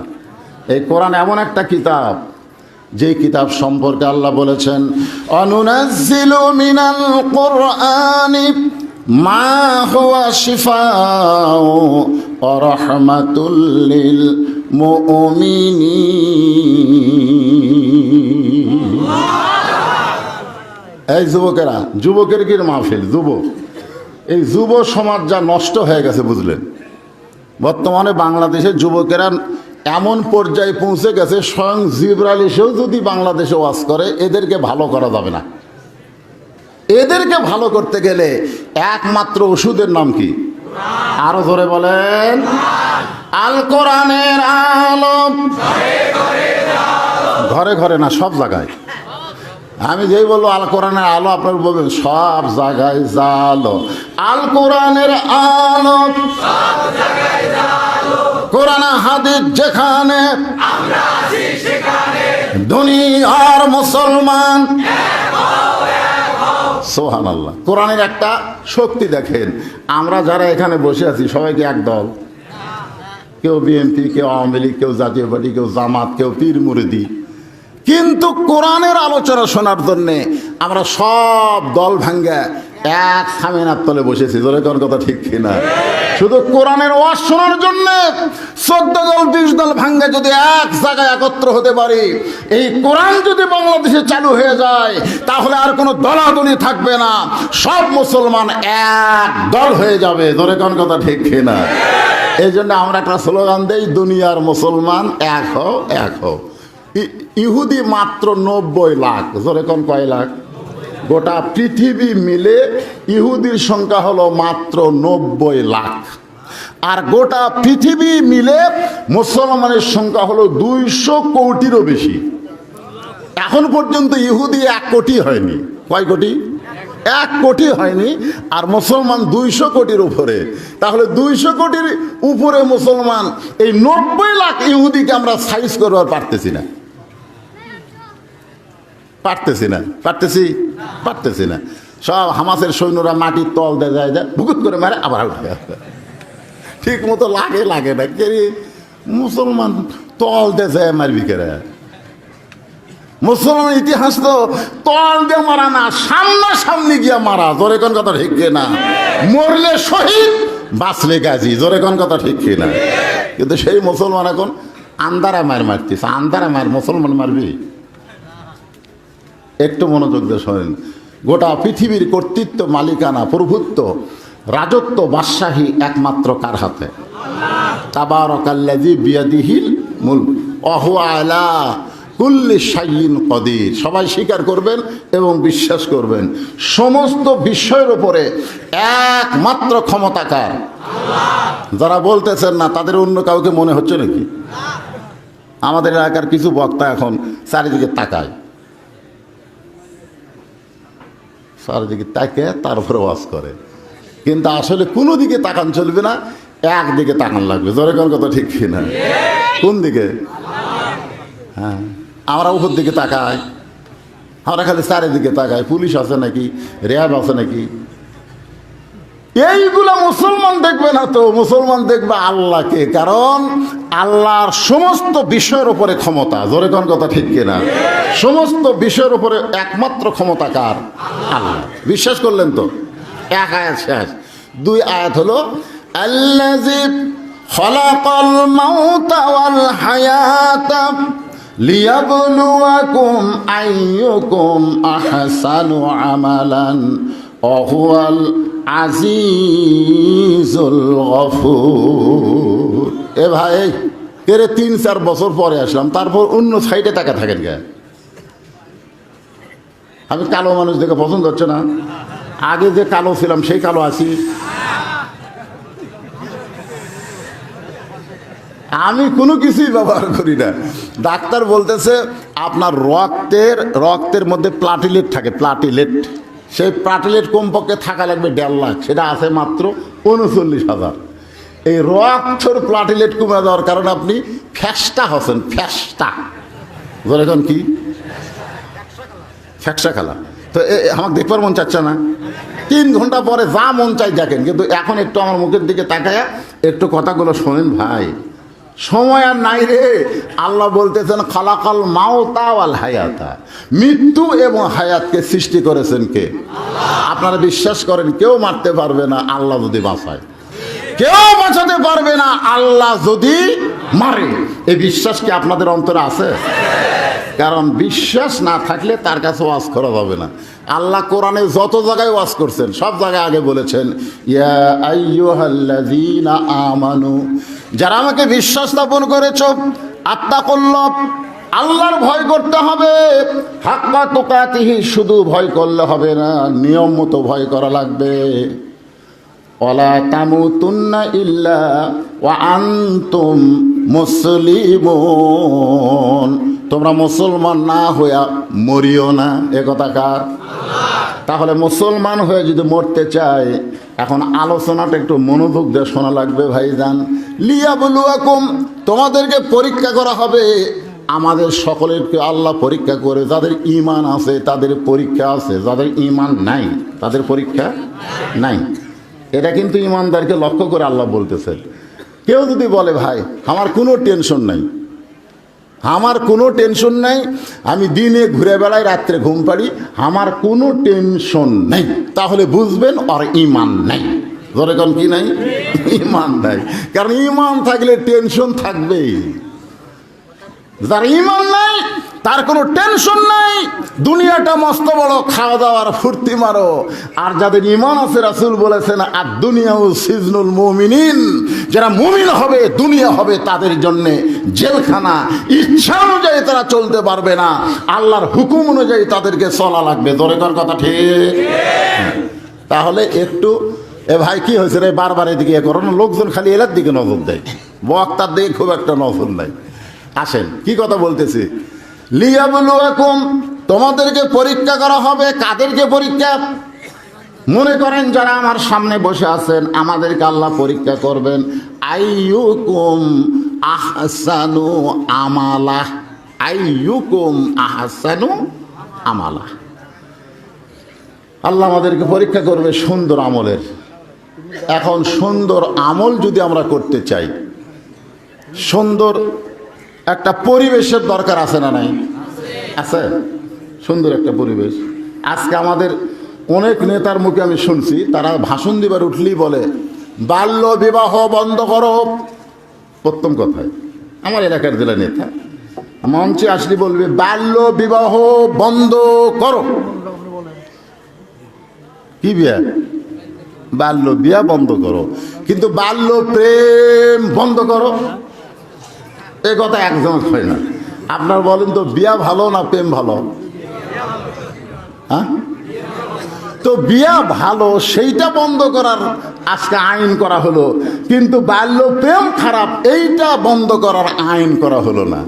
এই কোরআন এমন একটা কিতাব যে কিতাব সম্পর্কে আল্লাহ বলেছেন অনুনাজ্জিলু মিনাল কুরআনি মা হুয়া শিফাউ ওয়া রাহমাতুল লিল মুমিনিন। এই যুবকেরা, যুবকের কি মাহফিল, যুবক, এই যুব সমাজ যা নষ্ট হয়ে গেছে বুঝলেন। বর্তমানে বাংলাদেশের যুবকেরা এমন পর্যায়ে পৌঁছে গেছে স্বয়ং জিবরাইল এসেও যদি বাংলাদেশে ওয়াজ করে এদেরকে ভালো করা যাবে না। এদেরকে ভালো করতে গেলে একমাত্র ওষুধের নাম কি? আরো জোরে বলেন, আল কোরআনের আলো। ঘরে ঘরে না, সব জায়গায়। আমি যেই বলবো আল কোরআনের আলো, আপনার বলবেন সব জায়গায় জালো। আল কোরআনের আলো, কোরআন হাদিস যেখানে, দুনিয়ার মুসলমান। সুবহানাল্লাহ। কোরআনের একটা শক্তি দেখেন, আমরা যারা এখানে বসে আছি সবাইকে এক দল, কেউ বিএনপি, কেউ আওয়ামী লীগ, কেউ জাতীয় পার্টি, কেউ জামাত, কেউ পীর মুরিদি, কিন্তু কোরআনের আলোচনা শোনার জন্যে আমরা সব দল ভাঙ্গা এক সামিনার তলে বসেছি। জোরে কোন কথা ঠিক কিনা? শুধু কোরআনের ওয়াজ শোনার জন্য 14 দল 20 দল ভাঙ্গা যদি এক জায়গায় একত্র হতে পারি, এই কোরআন যদি বাংলাদেশে চালু হয়ে যায় তাহলে আর কোনো দলাদলি থাকবে না, সব মুসলমান এক দল হয়ে যাবে। জোরে কোন কথা ঠিক কিনা? এই জন্য আমরা একটা স্লোগান দেই, দুনিয়ার মুসলমান এক হও, এক হও। ইহুদি মাত্র 90 লাখ, জোরে কোন কয় লাখ? গোটা পৃথিবী মিলে ইহুদির সংখ্যা হলো মাত্র 90 লাখ, আর গোটা পৃথিবী মিলে মুসলমানের সংখ্যা হলো 200 কোটিরও বেশি। এখন পর্যন্ত ইহুদি 1 কোটি হয়নি। কয় কোটি? 1 কোটি হয়নি, আর মুসলমান 200 কোটির উপরে। তাহলে 200 কোটির উপরে মুসলমান, এই 90 লাখ ইহুদিকে আমরা সাইজ করবার পারতেছি না, পারতেছি না। সব হামাসের সৈন্যরা মাটির তল দিয়ে যায়, ভুকুত করে মারে, আবার উঠে ঠিক মতো লাগে না। কে মুসলমান তল দিয়ে যায় মারবি কেরা? মুসলমান ইতিহাস তো তল দিয়ে মারা না, সামনাসামনি গিয়া মারা। জোরে কোন কথা ঠিক না? মরলে শহীদ, বাঁচলে গাজী। জোরে কোন কথা ঠিক না? কিন্তু সেই মুসলমান এখন আন্দারা মারতেছে। আন্দারা মুসলমান মারবি? একটু মনোযোগ দিয়ে শোনেন। গোটা পৃথিবীর কর্তৃত্ব, মালিকানা, প্রভুত্ব, রাজত্ব, বাদশাহী একমাত্র কার হাতে? তাবারাকাল্লাযী বিয়াদিহিল মুলক ওয়া হুয়া আলা কুল্লি শাইইন কদির। সবাই স্বীকার করবেন এবং বিশ্বাস করবেন, সমস্ত বিষয়ের উপরে একমাত্র ক্ষমতাকার আল্লাহ। যারা বলতেছেন না, তাদের অন্য কাউকে মনে হচ্ছে নাকি? আমাদের এলাকার কিছু বক্তা এখন চারিদিকে তাকায়, চারিদিকে তাকে তারপরে ওয়াজ করে, কিন্তু আসলে কোনো দিকে তাকান চলবে না, একদিকে তাকান লাগবে। জোরে কোন কথা ঠিক না? কোন দিকে? হ্যাঁ, আমরা উপর দিকে তাকাই, আমরা খালি চারিদিকে তাকাই, পুলিশ আছে নাকি, র্যাব আছে নাকি। এইগুলা মুসলমান দেখবে না তো, মুসলমান দেখবে আল্লাহকে, কারণ আল্লাহর সমস্ত বিষয়ের উপরে ক্ষমতা। জোরে কোন কথা ঠিক কিনা? সমস্ত বিষয়ের উপরে একমাত্র ক্ষমতা কার? আল্লাহ। বিশ্বাস করলেন তো? 1 আয়াত শেষ। 2 আয়াত হলো আল্লাযী খালাকাল মাউতা ওয়াল হায়াতা লিয়াবলুয়াকুম আইয়ুকুম আহসানু আমালান ওয়া হুয়াল আজিজুল গফুর। এ ভাই, কেরে 3-4 বছর পরে আসলাম, তারপর অন্য সাইডে তাকা থাকেন কে? আমি কালো মানুষ দেখে পছন্দ হচ্ছে না? আগে যে কালো ছিলাম সেই কালো আছি? আমি কোনো কিছুই ব্যবহার করি না। ডাক্তার বলতেছে আপনার রক্তের মধ্যে প্লাটিলেট থাকে, প্লাটিলেট। সেই প্লাটিলেট কমপক্ষে থাকা লাগবে 1.5 লাখ, সেটা আছে মাত্র 39,000। এই রক্তের প্লাটিলেট কমে যাওয়ার কারণে আপনি ফ্যাসটা হচ্ছেন, ফ্যাসটা। এখন কি ফ্যাকসা খেলা? তো আমাকে দেখবার মন চাচ্ছে না? 3 ঘন্টা পরে যা মন চাই দেখেন, কিন্তু এখন একটু আমার মুখের দিকে তাকায়া একটু কথাগুলো শোনেন ভাই। সময় আর নাই রে। আল্লাহ বলতেছেন খালাকাল মাউতা ওয়াল হায়াতা, মৃত্যু এবং হায়াতকে সৃষ্টি করেছেন কে? আপনারা বিশ্বাস করেন কেউ মারতে পারবে না আল্লাহ যদি বাঁচায়, কেউ বাঁচাতে পারবে না আল্লাহ যদি মারে। এই বিশ্বাস কি আপনাদের অন্তরে আছে? কারণ বিশ্বাস না থাকলে তার কাছে ওয়াজ করা যাবে না। আল্লাহ কোরআনে যত জায়গায় ওয়াজ করছেন, সব জায়গায় আগে বলেছেন ইয়া আইয়ুহাল্লাযীনা আমানু, যারা আমাকে বিশ্বাস স্থাপন করেছ, আত্তাকুল্লাহ, আল্লাহর ভয় করতে হবে। হাক্কা তুকাতিহি, শুধু ভয় করলে হবে না, নিয়ম মতো ভয় করা লাগবে। ওয়ালা তামুতুন্না ইল্লা ওয়া আনতুম মুসলিমুন, তোমরা মুসলমান না হইয়া মরিও না। এ কথা কার? তাহলে মুসলমান হয়ে যদি মরতে চায়, এখন আলোচনাটা একটু মনোযোগ দিয়ে শোনা লাগবে ভাইজান। লিয়াবলুয়াকুম, তোমাদেরকে পরীক্ষা করা হবে। আমাদের সকলেরকে আল্লাহ পরীক্ষা করে, যাদের ঈমান আছে তাদের পরীক্ষা আছে, যাদের ঈমান নাই তাদের পরীক্ষা নাই। এটা কিন্তু ঈমানদারকে লক্ষ্য করে আল্লাহ বলতেছেন। কেউ যদি বলে ভাই আমার কোনো টেনশন নাই, আমার কোনো টেনশন নাই, আমি দিনে ঘুরে বেড়াই, রাত্রে ঘুম পাড়ি, আমার কোনো টেনশন নাই, তাহলে বুঝবেন আর ঈমান নাই। ধরে কোন কি নাই? ঈমান নাই। কারণ ঈমান থাকলে টেনশন থাকবেই। যার ঈমান নাই তার কোনো টেনশন নাই, দুনিয়াটা মস্ত বড়, খাওয়া দাওয়ার ফুর্তি মারো। আর যাদের ঈমান আছে, রাসূল বলেছেন আর দুনিয়াও সিজনুল মুমিনিন, যারা মুমিন হবে দুনিয়া হবে তাদের জন্য জেলখানা। ইচ্ছা অনুযায়ী তারা চলতে পারবে না, আল্লাহর হুকুম অনুযায়ী তাদেরকে চলা লাগবে। জোরে কর কথা ঠিক? তাহলে একটু এ ভাই কি হয়েছে রে, বারবার এদিকে এ করো না, লোকজন খালি এলার দিকে নজর দেয়, বক্তার দিকে খুব একটা নজর নাই। আসেন কি কথা বলতেছি, লিয়াবলুয়াকুম, তোমাদেরকে পরীক্ষা করা হবে। কাদেরকে পরীক্ষা? মনে করেন যারা আমার সামনে বসে আছেন, আমাদেরকে আল্লাহ পরীক্ষা করবেন। আইয়ুকুম আহসানু আমালা, আইয়ুকুম আহসানু আমালা, আল্লাহ আমাদেরকে পরীক্ষা করবে সুন্দর আমলের। এখন সুন্দর আমল যদি আমরা করতে চাই, সুন্দর একটা পরিবেশের দরকার আছে না নাই? আছে, সুন্দর একটা পরিবেশ। আজকে আমাদের অনেক নেতার মুখে আমি শুনছি, তারা ভাষণ দিবার উঠলেই বলে বাল্য বিবাহ বন্ধ করো। প্রথম কথায় আমার এলাকার জেলা নেতা মঞ্চে আসলে বলবে বাল্য বিবাহ বন্ধ করো। কি বিয়া? বাল্য বিয়া বন্ধ করো, কিন্তু বাল্য প্রেম বন্ধ করো এ কথা একদম হয় না। আপনার বলেন তো বিয়া ভালো না প্রেম ভালো? হ্যাঁ, তো বিয়া ভালো সেইটা বন্ধ করার আজকে আইন করা হলো, কিন্তু বাল্য প্রেম খারাপ এইটা বন্ধ করার আইন করা হলো না।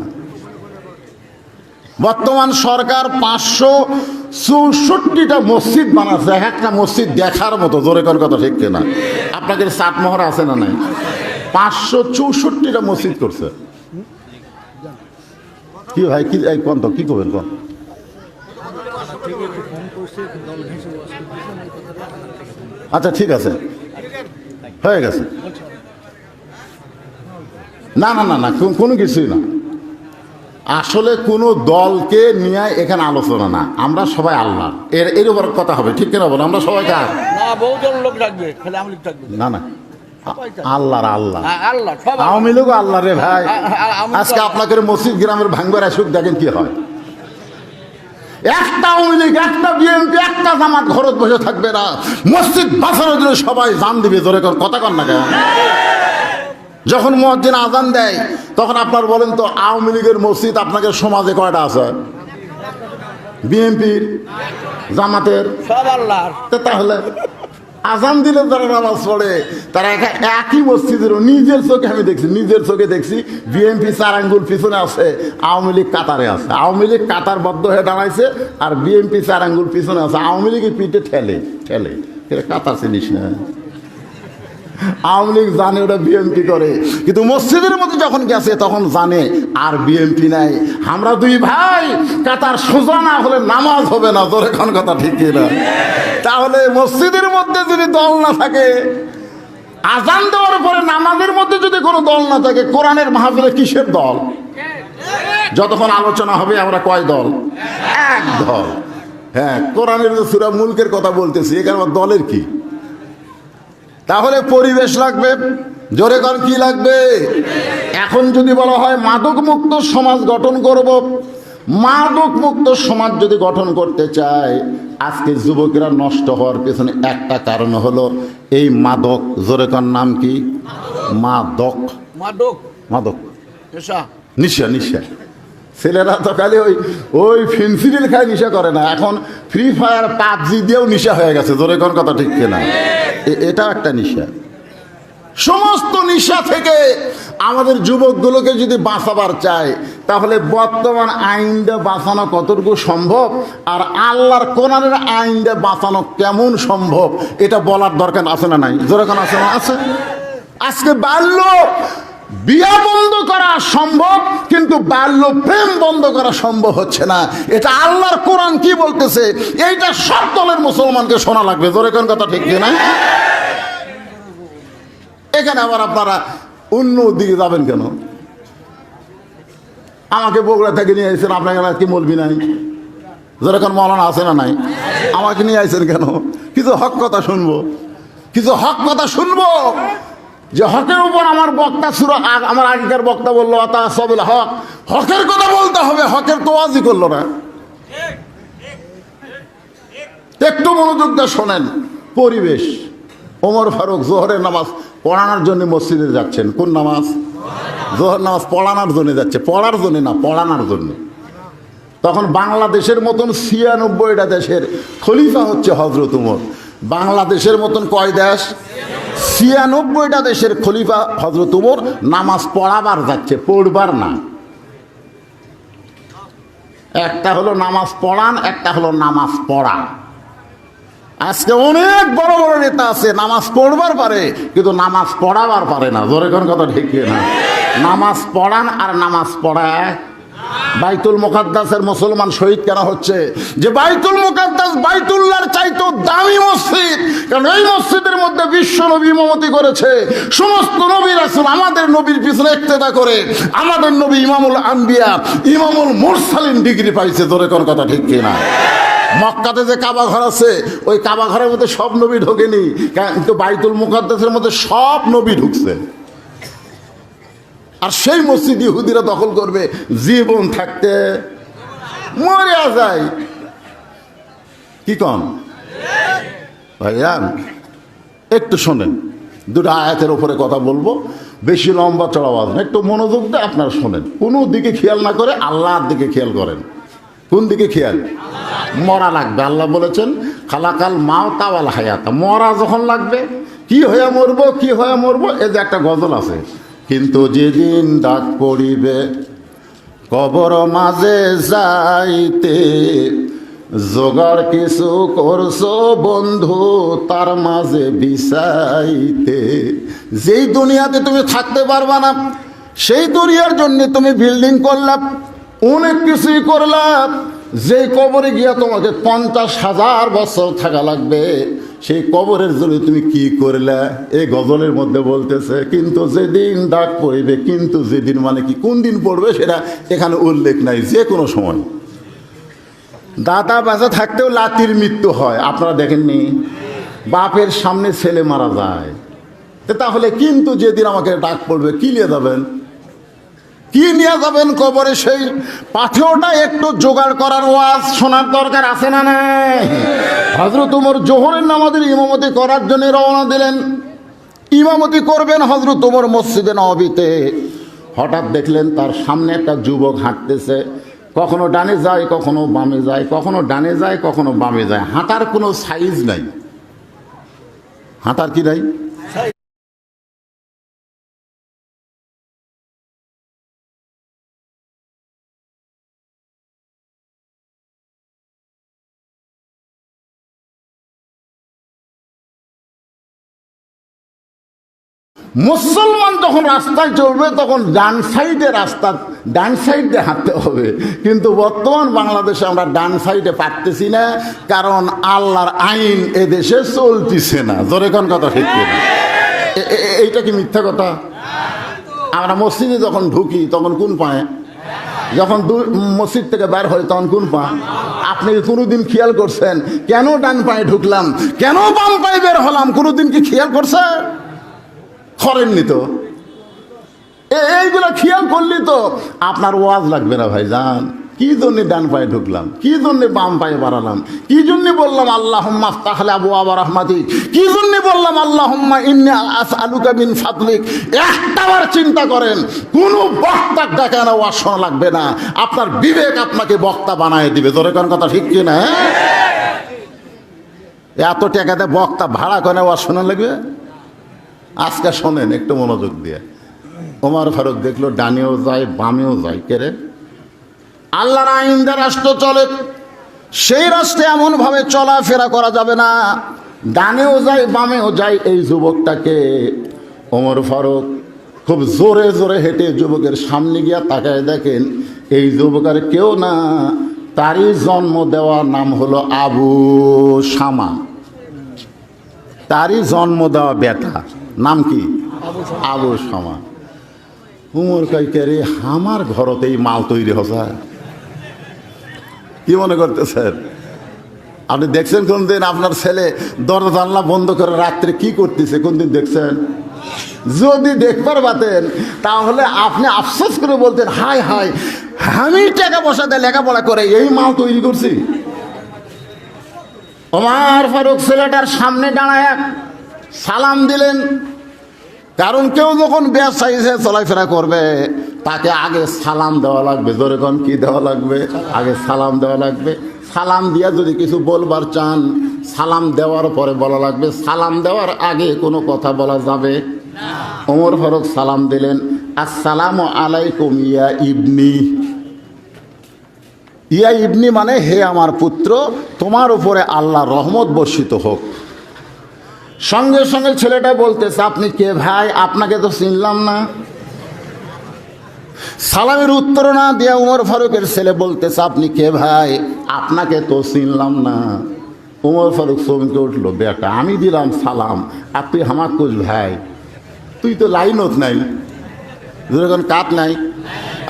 বর্তমান সরকার 564টা মসজিদ বানাচ্ছে, একটা মসজিদ দেখার মতো। জোরে কর কথা ঠিক কিনা? আপনাদের চাটমোহর আছে না নাই? 564টা মসজিদ করছে। কি ভাই কি কোন তো কি করবেন কোন? আচ্ছা ঠিক আছে, হয়ে গেছে। না না না না, কোনো কিছুই না। আসলে কোনো দলকে নিয়ে এখানে আলোচনা না, আমরা সবাই আল্লাহ এর উপর কথা হবে, ঠিক কিনা বলো? আমরা সবাই কার? না না, আল্লাহর আল্লাহ, আওয়ামী লীগ আল্লাহ রে ভাই। আজকে আপনাদের মসজিদ গ্রামের ভাঙবার আসুক, দেখেন কি হয়। একটা আওয়ামী লীগ, একটা বিএনপি, একটা জামাত ঘরত বসে থাকবে না, মসজিদ বাঁচানোর জন্য সবাই জান দিবে। জোরে কথা কর না কেন? যখন মুয়াজ্জিন আজান দেয় তখন আপনার বলেন তো আওয়ামী লীগের মসজিদ আপনাকে সমাজে কয়টা আছে? বিএনপির, জামাতের, সব আল্লাহর। তাহলে আজান দিলে যারা নামাজ পড়ে তারা একই মসজিদের, নিজের চোখে আমি দেখছি, নিজের চোখে দেখছি বিএনপি 4 আঙ্গুল পিছনে আছে, আওয়ামী লীগ কাতারে আছে। আওয়ামী লীগ কাতার বদ্ধ হয়ে দাঁড়াইছে আর বিএনপি 4 আঙ্গুল পিছনে আছে। আওয়ামী লীগের পিঠে ঠেলে ঠেলে, কাতার চিনিস না? আওয়ামী লীগ জানে ওটা বিএনপি করে, কিন্তু মসজিদের মধ্যে যখন গেছে তখন জানে আর বিএনপি নাই। আমরা দুই ভাই, কাতার সোজা না হলে নামাজ হবে না। তোর এখন কথা ঠিক না? তাহলে মসজিদের মধ্যে যদি দল না থাকে, আজান দেওয়ার পরে নামাজের মধ্যে যদি কোনো দল না থাকে, কোরআনের মাহফিলে কিসের দল? যতক্ষণ আলোচনা হবে আমরা কয় দল? এক দল। হ্যাঁ, কোরআনের সূরা মুলকের কথা বলতেছি, এখানে দলের কি? তাহলে পরিবেশ লাগবে। জোরে কর কি লাগবে? এখন যদি বলা হয় মাদক মুক্ত সমাজ গঠন করব, মাদক মুক্ত সমাজ যদি গঠন করতে চায়, আজকে যুবকেরা নষ্ট হওয়ার পেছনে একটা কারণ হলো এই মাদক। জোরে কর নাম কি? মাদক। মাদক মাদক নিশা নিশা। ছেলেরা তো খালি ওই ফেন্সিডিল খায়, নিশা করে না। এখন ফ্রি ফায়ার পাবজি দিয়েও নিশা হয়ে গেছে। জোরে কোন কথা ঠিক কিনা? এটা একটা নিশা। সমস্ত নিশা থেকে আমাদের যুবকগুলোকে যদি বাঁচাবার চায়, তাহলে বর্তমান আইনটা বাঁচানো কতটুকু সম্ভব আর আল্লাহর কোরআনের আইনটা বাঁচানো কেমন সম্ভব, এটা বলার দরকার আছে না নাই? জোরে কোন আছে না? আছে। আজকে বাল্য বিয়া বন্ধ করা সম্ভব, কিন্তু বাল্য প্রেম বন্ধ করা সম্ভব হচ্ছে না। এটা আল্লাহর কোরআন কি বলতেছে, এইটা সব দলের মুসলমানকে শোনা লাগবে। জোরে কোন কথা ঠিক কিনা? এখানে আবার আপনারা অন্য দিকে যাবেন কেন? আমাকে বগুড়া থেকে নিয়ে আসছেন, আপনাকে কি বলবি নাই? যেরকম মৌলানা আছে না নাই? আমাকে নিয়ে আসছেন কেন? কিছু হক কথা শুনবো, কিছু হক কথা শুনবো। যে হকের উপর আমার বক্তা আমার আগেকার বক্তা বললো আতাসাবিল হক, হকের কথা বলতে হবে, হকের তো ওয়াজই করলো না। একটু মনোযোগ দিয়ে শোনেন। পরিবেশ, ওমর ফারুক জোহরের নামাজ পড়ানোর জন্য মসজিদে যাচ্ছেন। কোন নামাজ? জোহর নামাজ পড়ানোর জন্য যাচ্ছে, পড়ার জন্য না, পড়ানোর জন্য। তখন বাংলাদেশের মতন ৯৬টা দেশের খলিফা হচ্ছে হজরত উমর। বাংলাদেশের মতন কয় দেশ? ৯৬টা দেশের খলিফা হজরত উমর নামাজ পড়াবার যাচ্ছে, পড়বার না। একটা হলো নামাজ পড়ান, একটা হলো নামাজ পড়া। আজকে অনেক বড় বড় নেতা আছে নামাজ পড়বার পারে কিন্তু নামাজ পড়াবার পারে না। জোরে কোন কথা ঠিক না? নামাজ পড়ান আর নামাজ পড়ায়। বাইতুল মুকাদ্দাসের মুসলমান শহীদ কেন হচ্ছে? যে বাইতুল মুকাদ্দাস বাইতুল্লাহর চাইতো দামি মসজিদ, কারণ এই মসজিদের মধ্যে বিশ্ব নবী ইমামতি করেছে। সমস্ত নবী রাসূল আমাদের নবীর পিছনে ইক্তেদা করে আমাদের নবী ইমামুল আম্বিয়া, ইমামুল মুরসালিন ডিগ্রি পাইছে। জোরে কোন কথা ঠিক কিনা? মক্কাতে যে কাবা ঘর আছে, ওই কাবা ঘরের মধ্যে সব নবী ঢোকেনি, কিন্তু বাইতুল মুকাদ্দাসের মধ্যে সব নবী ঢুকছে। আর সেই মসজিদ ইহুদিরা দখল করবে, জীবন থাকতে মরে যায়। কি কন ভাইয়ান? একটু শোনেন, দুটো আয়াতের উপরে কথা বলবো, বেশি লম্বা চড়া আওয়াজ না, একটু মনোযোগ দিয়ে আপনারা শোনেন। কোনো দিকে খেয়াল না করে আল্লাহর দিকে খেয়াল করেন। কোন দিকে খেয়াল? মরা লাগবে। আল্লাহ বলেছেন খালাকাল মাউতা ওয়াল হায়াতা, মরা যখন লাগবে, কি হয়ে মরবো, কি হয়ে মরবো, এই যে একটা গজল আছে। কিন্তু যেদিন ডাক পড়িবে কবর মাঝে যাইতে, জোগাড় কিছু করছো বন্ধু তার মাঝে বিছাইতে। যেই দুনিয়াতে তুমি থাকতে পারবা না, সেই দুনিয়ার জন্য তুমি বিল্ডিং করলাম, অনেক কিছুই করলাম। যেই কবরে গিয়া তোমাকে ৫০,০০০ বছর থাকা লাগবে, সেই কবরের জন্য তুমি কি করলে? এই গজলের মধ্যে বলতেছে কিন্তু যেদিন ডাক পড়বে। কিন্তু যেদিন মানে কি, কোন দিন পড়বে সেটা এখানে উল্লেখ নাই। যে কোনো সময় দাদা বাজা থাকতেও লাতির মৃত্যু হয়, আপনারা দেখেননি? বাপের সামনে ছেলে মারা যায়। তাহলে কিন্তু যেদিন আমাকে ডাক পড়বে, কি নিয়ে যাবেন? কি নিয়ে যাবেন কবরে? সেই পাথেওটা একটু জোগাড় করার ওয়াজ শোনার দরকার আছে না নাই? হযরত ওমর জোহরের নামাজের ইমামতি করার জন্য রওনা দিলেন। ইমামতি করবেন হযরত ওমর মসজিদে নববীতে। হঠাৎ দেখলেন তার সামনে একটা যুবক হাঁটতেছে, কখনো ডানে যায়, কখনো বামে যায়, কখনো ডানে যায়, কখনো বামে যায়। হাঁটার কোনো সাইজ নাই। হাঁটার কি নাই? মুসলমান যখন রাস্তায় চলবে তখন ডান সাইডে রাস্তা, ডান সাইড দিয়ে হাঁটতে হবে। কিন্তু বর্তমান বাংলাদেশে আমরা ডান সাইডে পারতেছি না, কারণ আল্লাহর আইন এদেশে চলতেছে না। জোরে কোন কথা ঠিক কিনা? এইটা কি মিথ্যা কথা? আমরা মসজিদে যখন ঢুকি তখন কোন পায়ে, যখন মসজিদ থেকে বের হয় তখন কোন পা? আপনি কি কোনোদিন খেয়াল করছেন কেন ডান পায়ে ঢুকলাম, কেন বাম পায়ে বের হলাম? কোনোদিন কি খেয়াল করছে? করেননি তো। এইগুলো খেয়াল করলি তো আপনার ওয়াজ লাগবে না ভাইজান। কি জন্য ডান পায়ে ঢুকলাম, কি জন্য বাম পায়ে বাড়ালাম, কি জন্য বললাম আল্লাহুম্মা আফতাহ লি আবওয়াব রাহমাতিক, কি জন্য বললাম আল্লাহুম্মা ইন্নী আসআলুকা মিন ফাদলিক। একটাবার চিন্তা করেন, কোনো বক্তা ডাকে না ওয়াজ শোনা লাগবে না, আপনার বিবেক আপনাকে বক্তা বানায় দিবে। জোরে কোন কথা ঠিক কি না? এত টাকাতে বক্তা ভাড়া করে ওয়াজ শোনা লাগবে? আজকে শোনেন একটু মনোযোগ দিয়ে। ওমর ফারুক দেখলো ডানেও যায় বামেও যায়। কেরে? আল্লাহর আইন দিয়ে রাষ্ট্র চলে, সেই রাষ্ট্রে এমনভাবে চলাফেরা করা যাবে না, ডানেও যায় বামেও যায়। এই যুবকটাকে ওমর ফারুক খুব জোরে জোরে হেঁটে যুবকের সামনে গিয়া তাকায় দেখেন এই যুবকের কেউ না, তারই জন্ম দেওয়া নাম হলো আবু শামা। তারই জন্ম দেওয়া বেটা নাম কি? আবু শামা। উমর কইকে রে আমার ঘরতেই মাল তৈরি হচ্ছে। কি মনে করতেছেন? আপনি দেখছেন কোনদিন আপনার ছেলে দরজা জানলা বন্ধ করে রাত্রে কি করতেছে? কোনদিন দেখছেন? যদি দেখবার পাতেন তাহলে আপনি আফসোস করে বলতেন, হায় হায়, আমি টাকা পয়সা দিয়ে লেখাপড়া করে এই মাল তৈরি করছি। ওমর ফারুক ছেলেটার সামনে দাঁড়ায় সালাম দিলেন। কারণ কেউ যখন ব্যবসায়ীতে চলাফেরা করবে তাকে আগে সালাম দেওয়া লাগবে। জোরে কোন কি দেওয়া লাগবে? আগে সালাম দেওয়া লাগবে। সালাম দিয়া যদি কিছু বলবার চান, সালাম দেওয়ার পরে বলা লাগবে, সালাম দেওয়ার আগে কোনো কথা বলা যাবে না। ওমর ফারুক সালাম দিলেন, আসসালামু আলাইকুম ইয়া ইবনি। ইয়া ইবনি মানে হে আমার পুত্র, তোমার উপরে আল্লাহ রহমত বর্ষিত হোক। সঙ্গে সঙ্গে ছেলেটা বলতেছে, আপনি কে ভাই? আপনাকে তো চিনলাম না। সালামের উত্তর না দিয়া উমর ফারুকের ছেলে বলতেছে, আপনি কে ভাই? আপনাকে তো চিনলাম না। উমর ফারুক চমকে উঠলো, বেটা আমি দিলাম সালাম আর তুই আমার কোচ ভাই? তুই তো লাইনত নাই, যেরকম কাত নাই।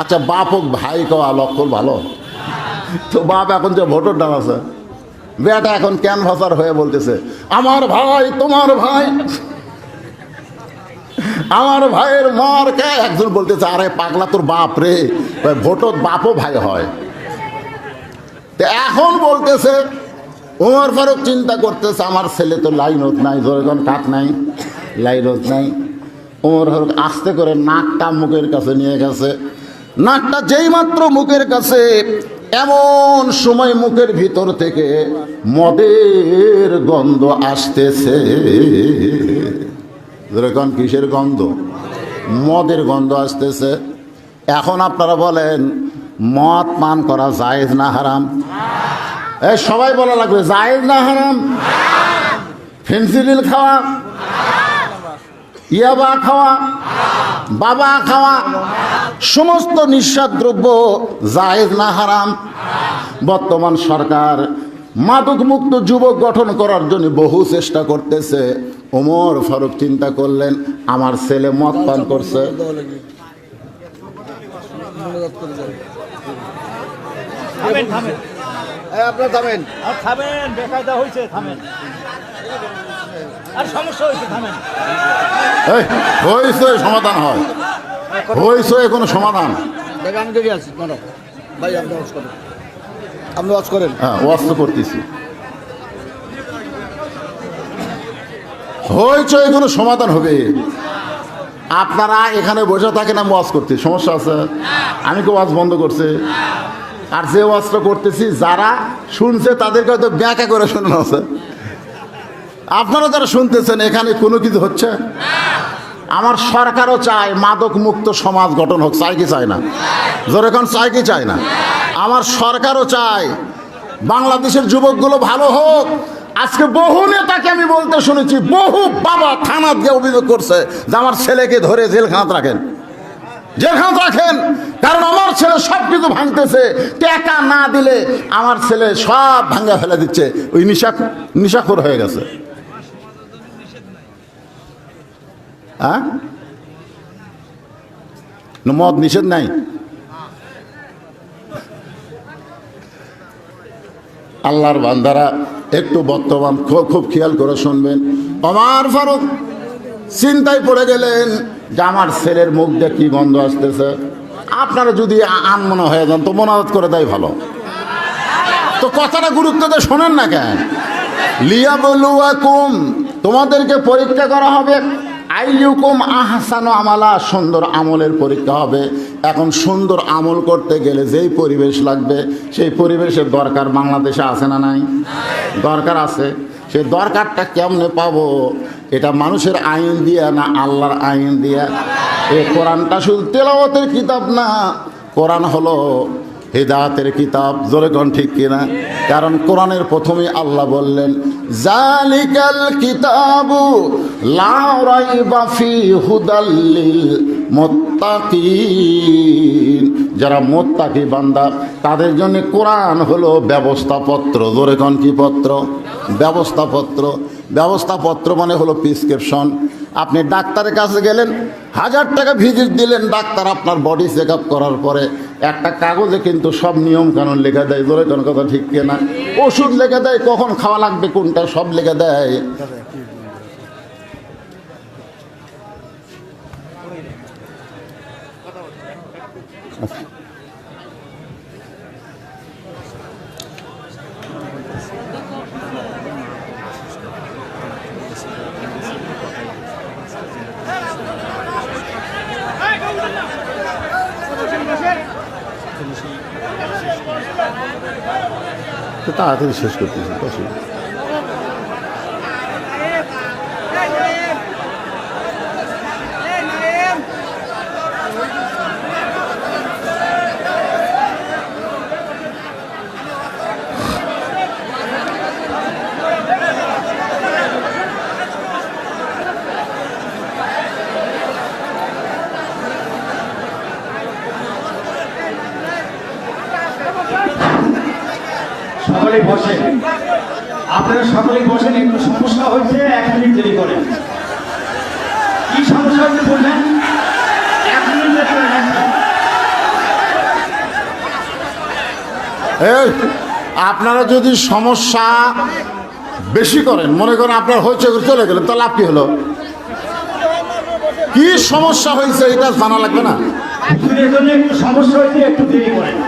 আচ্ছা বাপ হোক ভাই কওয়া লক্ষণ ভালো তো। বাপ এখন যে ভোটর ডান আছে, বেটা এখন ক্যানভাসার হয়ে বলতেছে, আমার ভাই তোমার ভাই, আমার ভাইয়ের মার কে? একজন বলতেছে, আরে পাগলা তোর বাপ রে, ভোটর বাপও ভাই হয়। তো এখন বলতেছে ওমর ফারুক চিন্তা করতেছে, আমার ছেলে তো লাইনত নাই, জোরেগন কাট নাই, লাইনত নাই। ওমর ফারুক আস্তে করে নাকটা মুখের কাছে নিয়ে গেছে। নাকটা যেই মাত্র মুখের কাছে, এমন সময় মুখের ভিতর থেকে মদের গন্ধ আসতেছে। যেরকম কিসের গন্ধ? মদের গন্ধ আসতেছে। এখন আপনারা বলেন, মদ পান করা জায়েজ না হারাম? এই সবাই বলা লাগবে, জায়েজ না হারাম? ফেন্সিডিল খাওয়া, ইয়াবা খাওয়া, বাবা খাওয়া, সমস্ত নিঃস্বাদ দ্রব্য জায়েজ না হারাম? বর্তমান সরকার মাদক মুক্ত যুবক গঠন করার জন্য বহু চেষ্টা করতেছে। ওমর ফারুক চিন্তা করলেন, আমার ছেলে মদ পান করছে। সমাধান হয়, হয়েছে কোনো সমাধান? আপনি ওয়াজ করেন? হ্যাঁ, ওয়াজ তো করতেছি। হয়েছে কোনো সমাধান হবে? আপনারা এখানে বসে থাকেন, আমি ওয়াজ করতে সমস্যা আছে? আমি কি ওয়াজ বন্ধ করছি? আর যে ওয়াজটা করতেছি যারা শুনছে তাদেরকে হয়তো ব্যাখ্যা করে শোনানো আছে। আপনারা যারা শুনতেছেন এখানে কোনো কিছু হচ্ছে? আমার সরকারও চায় মাদক মুক্ত সমাজ গঠন হোক, চাই কি চায় না? যেরকম চাই কি চায় না? আমার সরকারও চায় বাংলাদেশের যুবকগুলো ভালো হোক। আজকে বহু নেতাকে আমি বলতে শুনেছি, বহু বাবা থানা দিয়ে অভিযোগ করছে যে আমার ছেলেকে ধরে জেলখানাতে রাখেন, জেলখানাতে রাখেন, কারণ আমার ছেলে সব কিছু ভাঙতেছে, টাকা না দিলে আমার ছেলে সব ভাঙা ফেলে দিচ্ছে। ওই নিশাখোর হয়ে গেছে। হ্যাঁ, মদ নিষেধ নাই? আল্লাহর বান্দারা একটু বর্তমান খুব খেয়াল করে শুনবেন। ওমর ফারুক চিন্তায় পড়ে গেলেন যে আমার ছেলের মুখ দিয়ে কি গন্ধ আসতেছে। আপনারা যদি আনমনা হয়ে যান তো মোনাজাত করে দেয় ভালো। তো কথাটা গুরুত্ব দিয়ে শোনেন না কেন? লিয়াবলুয়াকুম, তোমাদেরকে পরীক্ষা করা হবে। আইয়ুকুম আহসানু আমালা, সুন্দর আমলের পরীক্ষা হবে। এখন সুন্দর আমল করতে গেলে যেই পরিবেশ লাগবে সেই পরিবেশের দরকার বাংলাদেশে আছে না নাই? দরকার আছে। সেই দরকারটা কেমনে পাবো? এটা মানুষের আইন দিয়া না আল্লাহর আইন দিয়া? এই কোরআনটা শুধু তেলাওয়াতের কিতাব না, কোরআন হলো হিদায়াতের কিতাব। জোরে কোন ঠিক কিনা? কারণ কোরআনের প্রথমে আল্লাহ বললেন, জালিকাল কিতাবু লা রাইবা ফি হুদাল লিল মুত্তাকিন। যারা মুত্তাকি বান্দা তাদের জন্য কোরআন হলো ব্যবস্থাপত্র। জোরে কোন কি পত্র? ব্যবস্থাপত্র। ব্যবস্থাপত্র মানে হলো প্রেসক্রিপশন। আপনি ডাক্তারের কাছে গেলেন, 1000 টাকা ভিজিট দিলেন, ডাক্তার আপনার বডি চেক আপ করার পরে একটা কাগজে কিন্তু সব নিয়ম কানুন লেখা দেয়। জোরে কোন কথা ঠিক কিনা? ওষুধ লেখা দেয়, কখন খাওয়া লাগবে কোনটা সব লেখা দেয়। তো তাড়াতাড়ি শেষ করতেছি বসুন। সকলেই বসেন, আপনারা সকলেই বসেন। একটু সমস্যা হয়েছে, 1 মিনিট দেরি করেন। কি সমস্যা হয়েছে বললেন? 1 মিনিট দেরি করেন। এই আপনারা যদি সমস্যা বেশি করেন, মনে করেন আপনার হয়েছে চলে গেলেন, তাহলে লাভ কি হলো? কি সমস্যা হয়েছে এটা জানা লাগবে না? হুজুরের জন্য একটু সমস্যা হয়েছে, একটু দেরি করেন।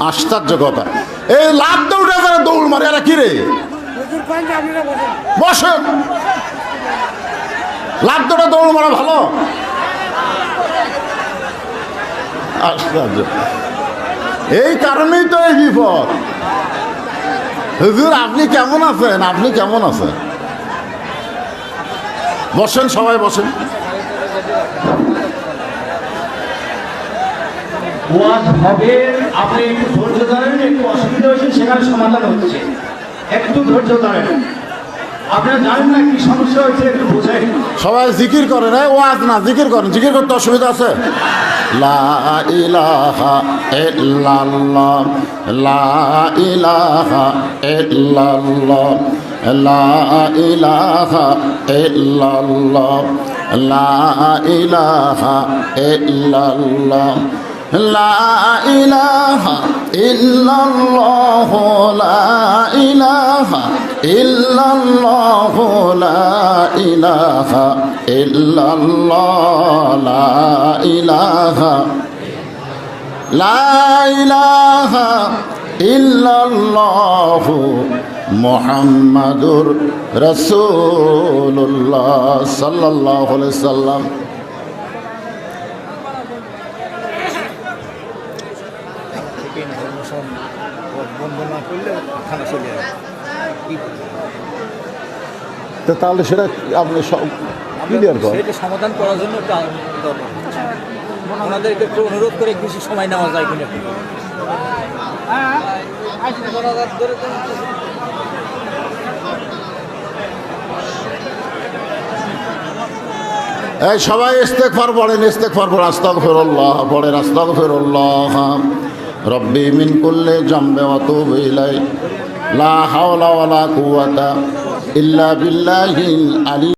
আশ্চর্য কথা, এই লাভ দৌড়ে যারা দৌড় মারে এরা কি রে? বসেন, লাভ দৌড়ে দৌড় মারা ভালো? আশ্চর্য, এই কারণেই তো এই বিপদ। হুজুর আপনি কেমন আছেন? আপনি কেমন আছেন? বসেন, সবাই বসেন। ওয়াজ হবে, আপনি একটু ধৈর্য ধরেন। একটু অসুবিধা হয়েছে, সেখানে সমাধান হচ্ছে, একটু ধৈর্য ধরেন। আপনারা জানেন না কি সমস্যা হয়েছে, একটু বোঝাই। সবাই জিকির করেন, ওয়াজ না, জিকির করেন। জিকির করতে অসুবিধা আছে? লা ইলাহা ইল্লাল্লাহ, লা ইলাহা ইল্লাল্লাহ, লা ইলাহা ইল্লাল্লাহ, লা ইলাহা ইল্লাল্লাহ, লা ইলাহা ইল্লাল্লাহ, লা ইলাহা ইল্লাল্লাহ, লা ইলাহা ইল্লাল্লাহ, লা ইলাহা, লা ইলাহা ইল্লাল্লাহ মুহাম্মাদুর রাসূলুল্লাহ সাল্লাল্লাহু আলাইহি সাল্লাম। তাহলে সেটা আপনি ক্লিয়ার করেন। সেটা সমাধান করার জন্য একটা দরকার, ওনাদেরকে একটু অনুরোধ করে বেশি সময় নেওয়া যায় কিনা। এই সবাই ইস্তেগফার পড়েন, ইস্তেগফার পড়েন, আস্তাগফিরুল্লাহ পড়েন, আস্তাগফিরুল্লাহ রব্বি মিন কুল্লি জামবি ওয়া তুবু ইলাইহি লা হাওলা ওয়ালা কুওয়াতা ইল্লা বিল্লাহিল আলী।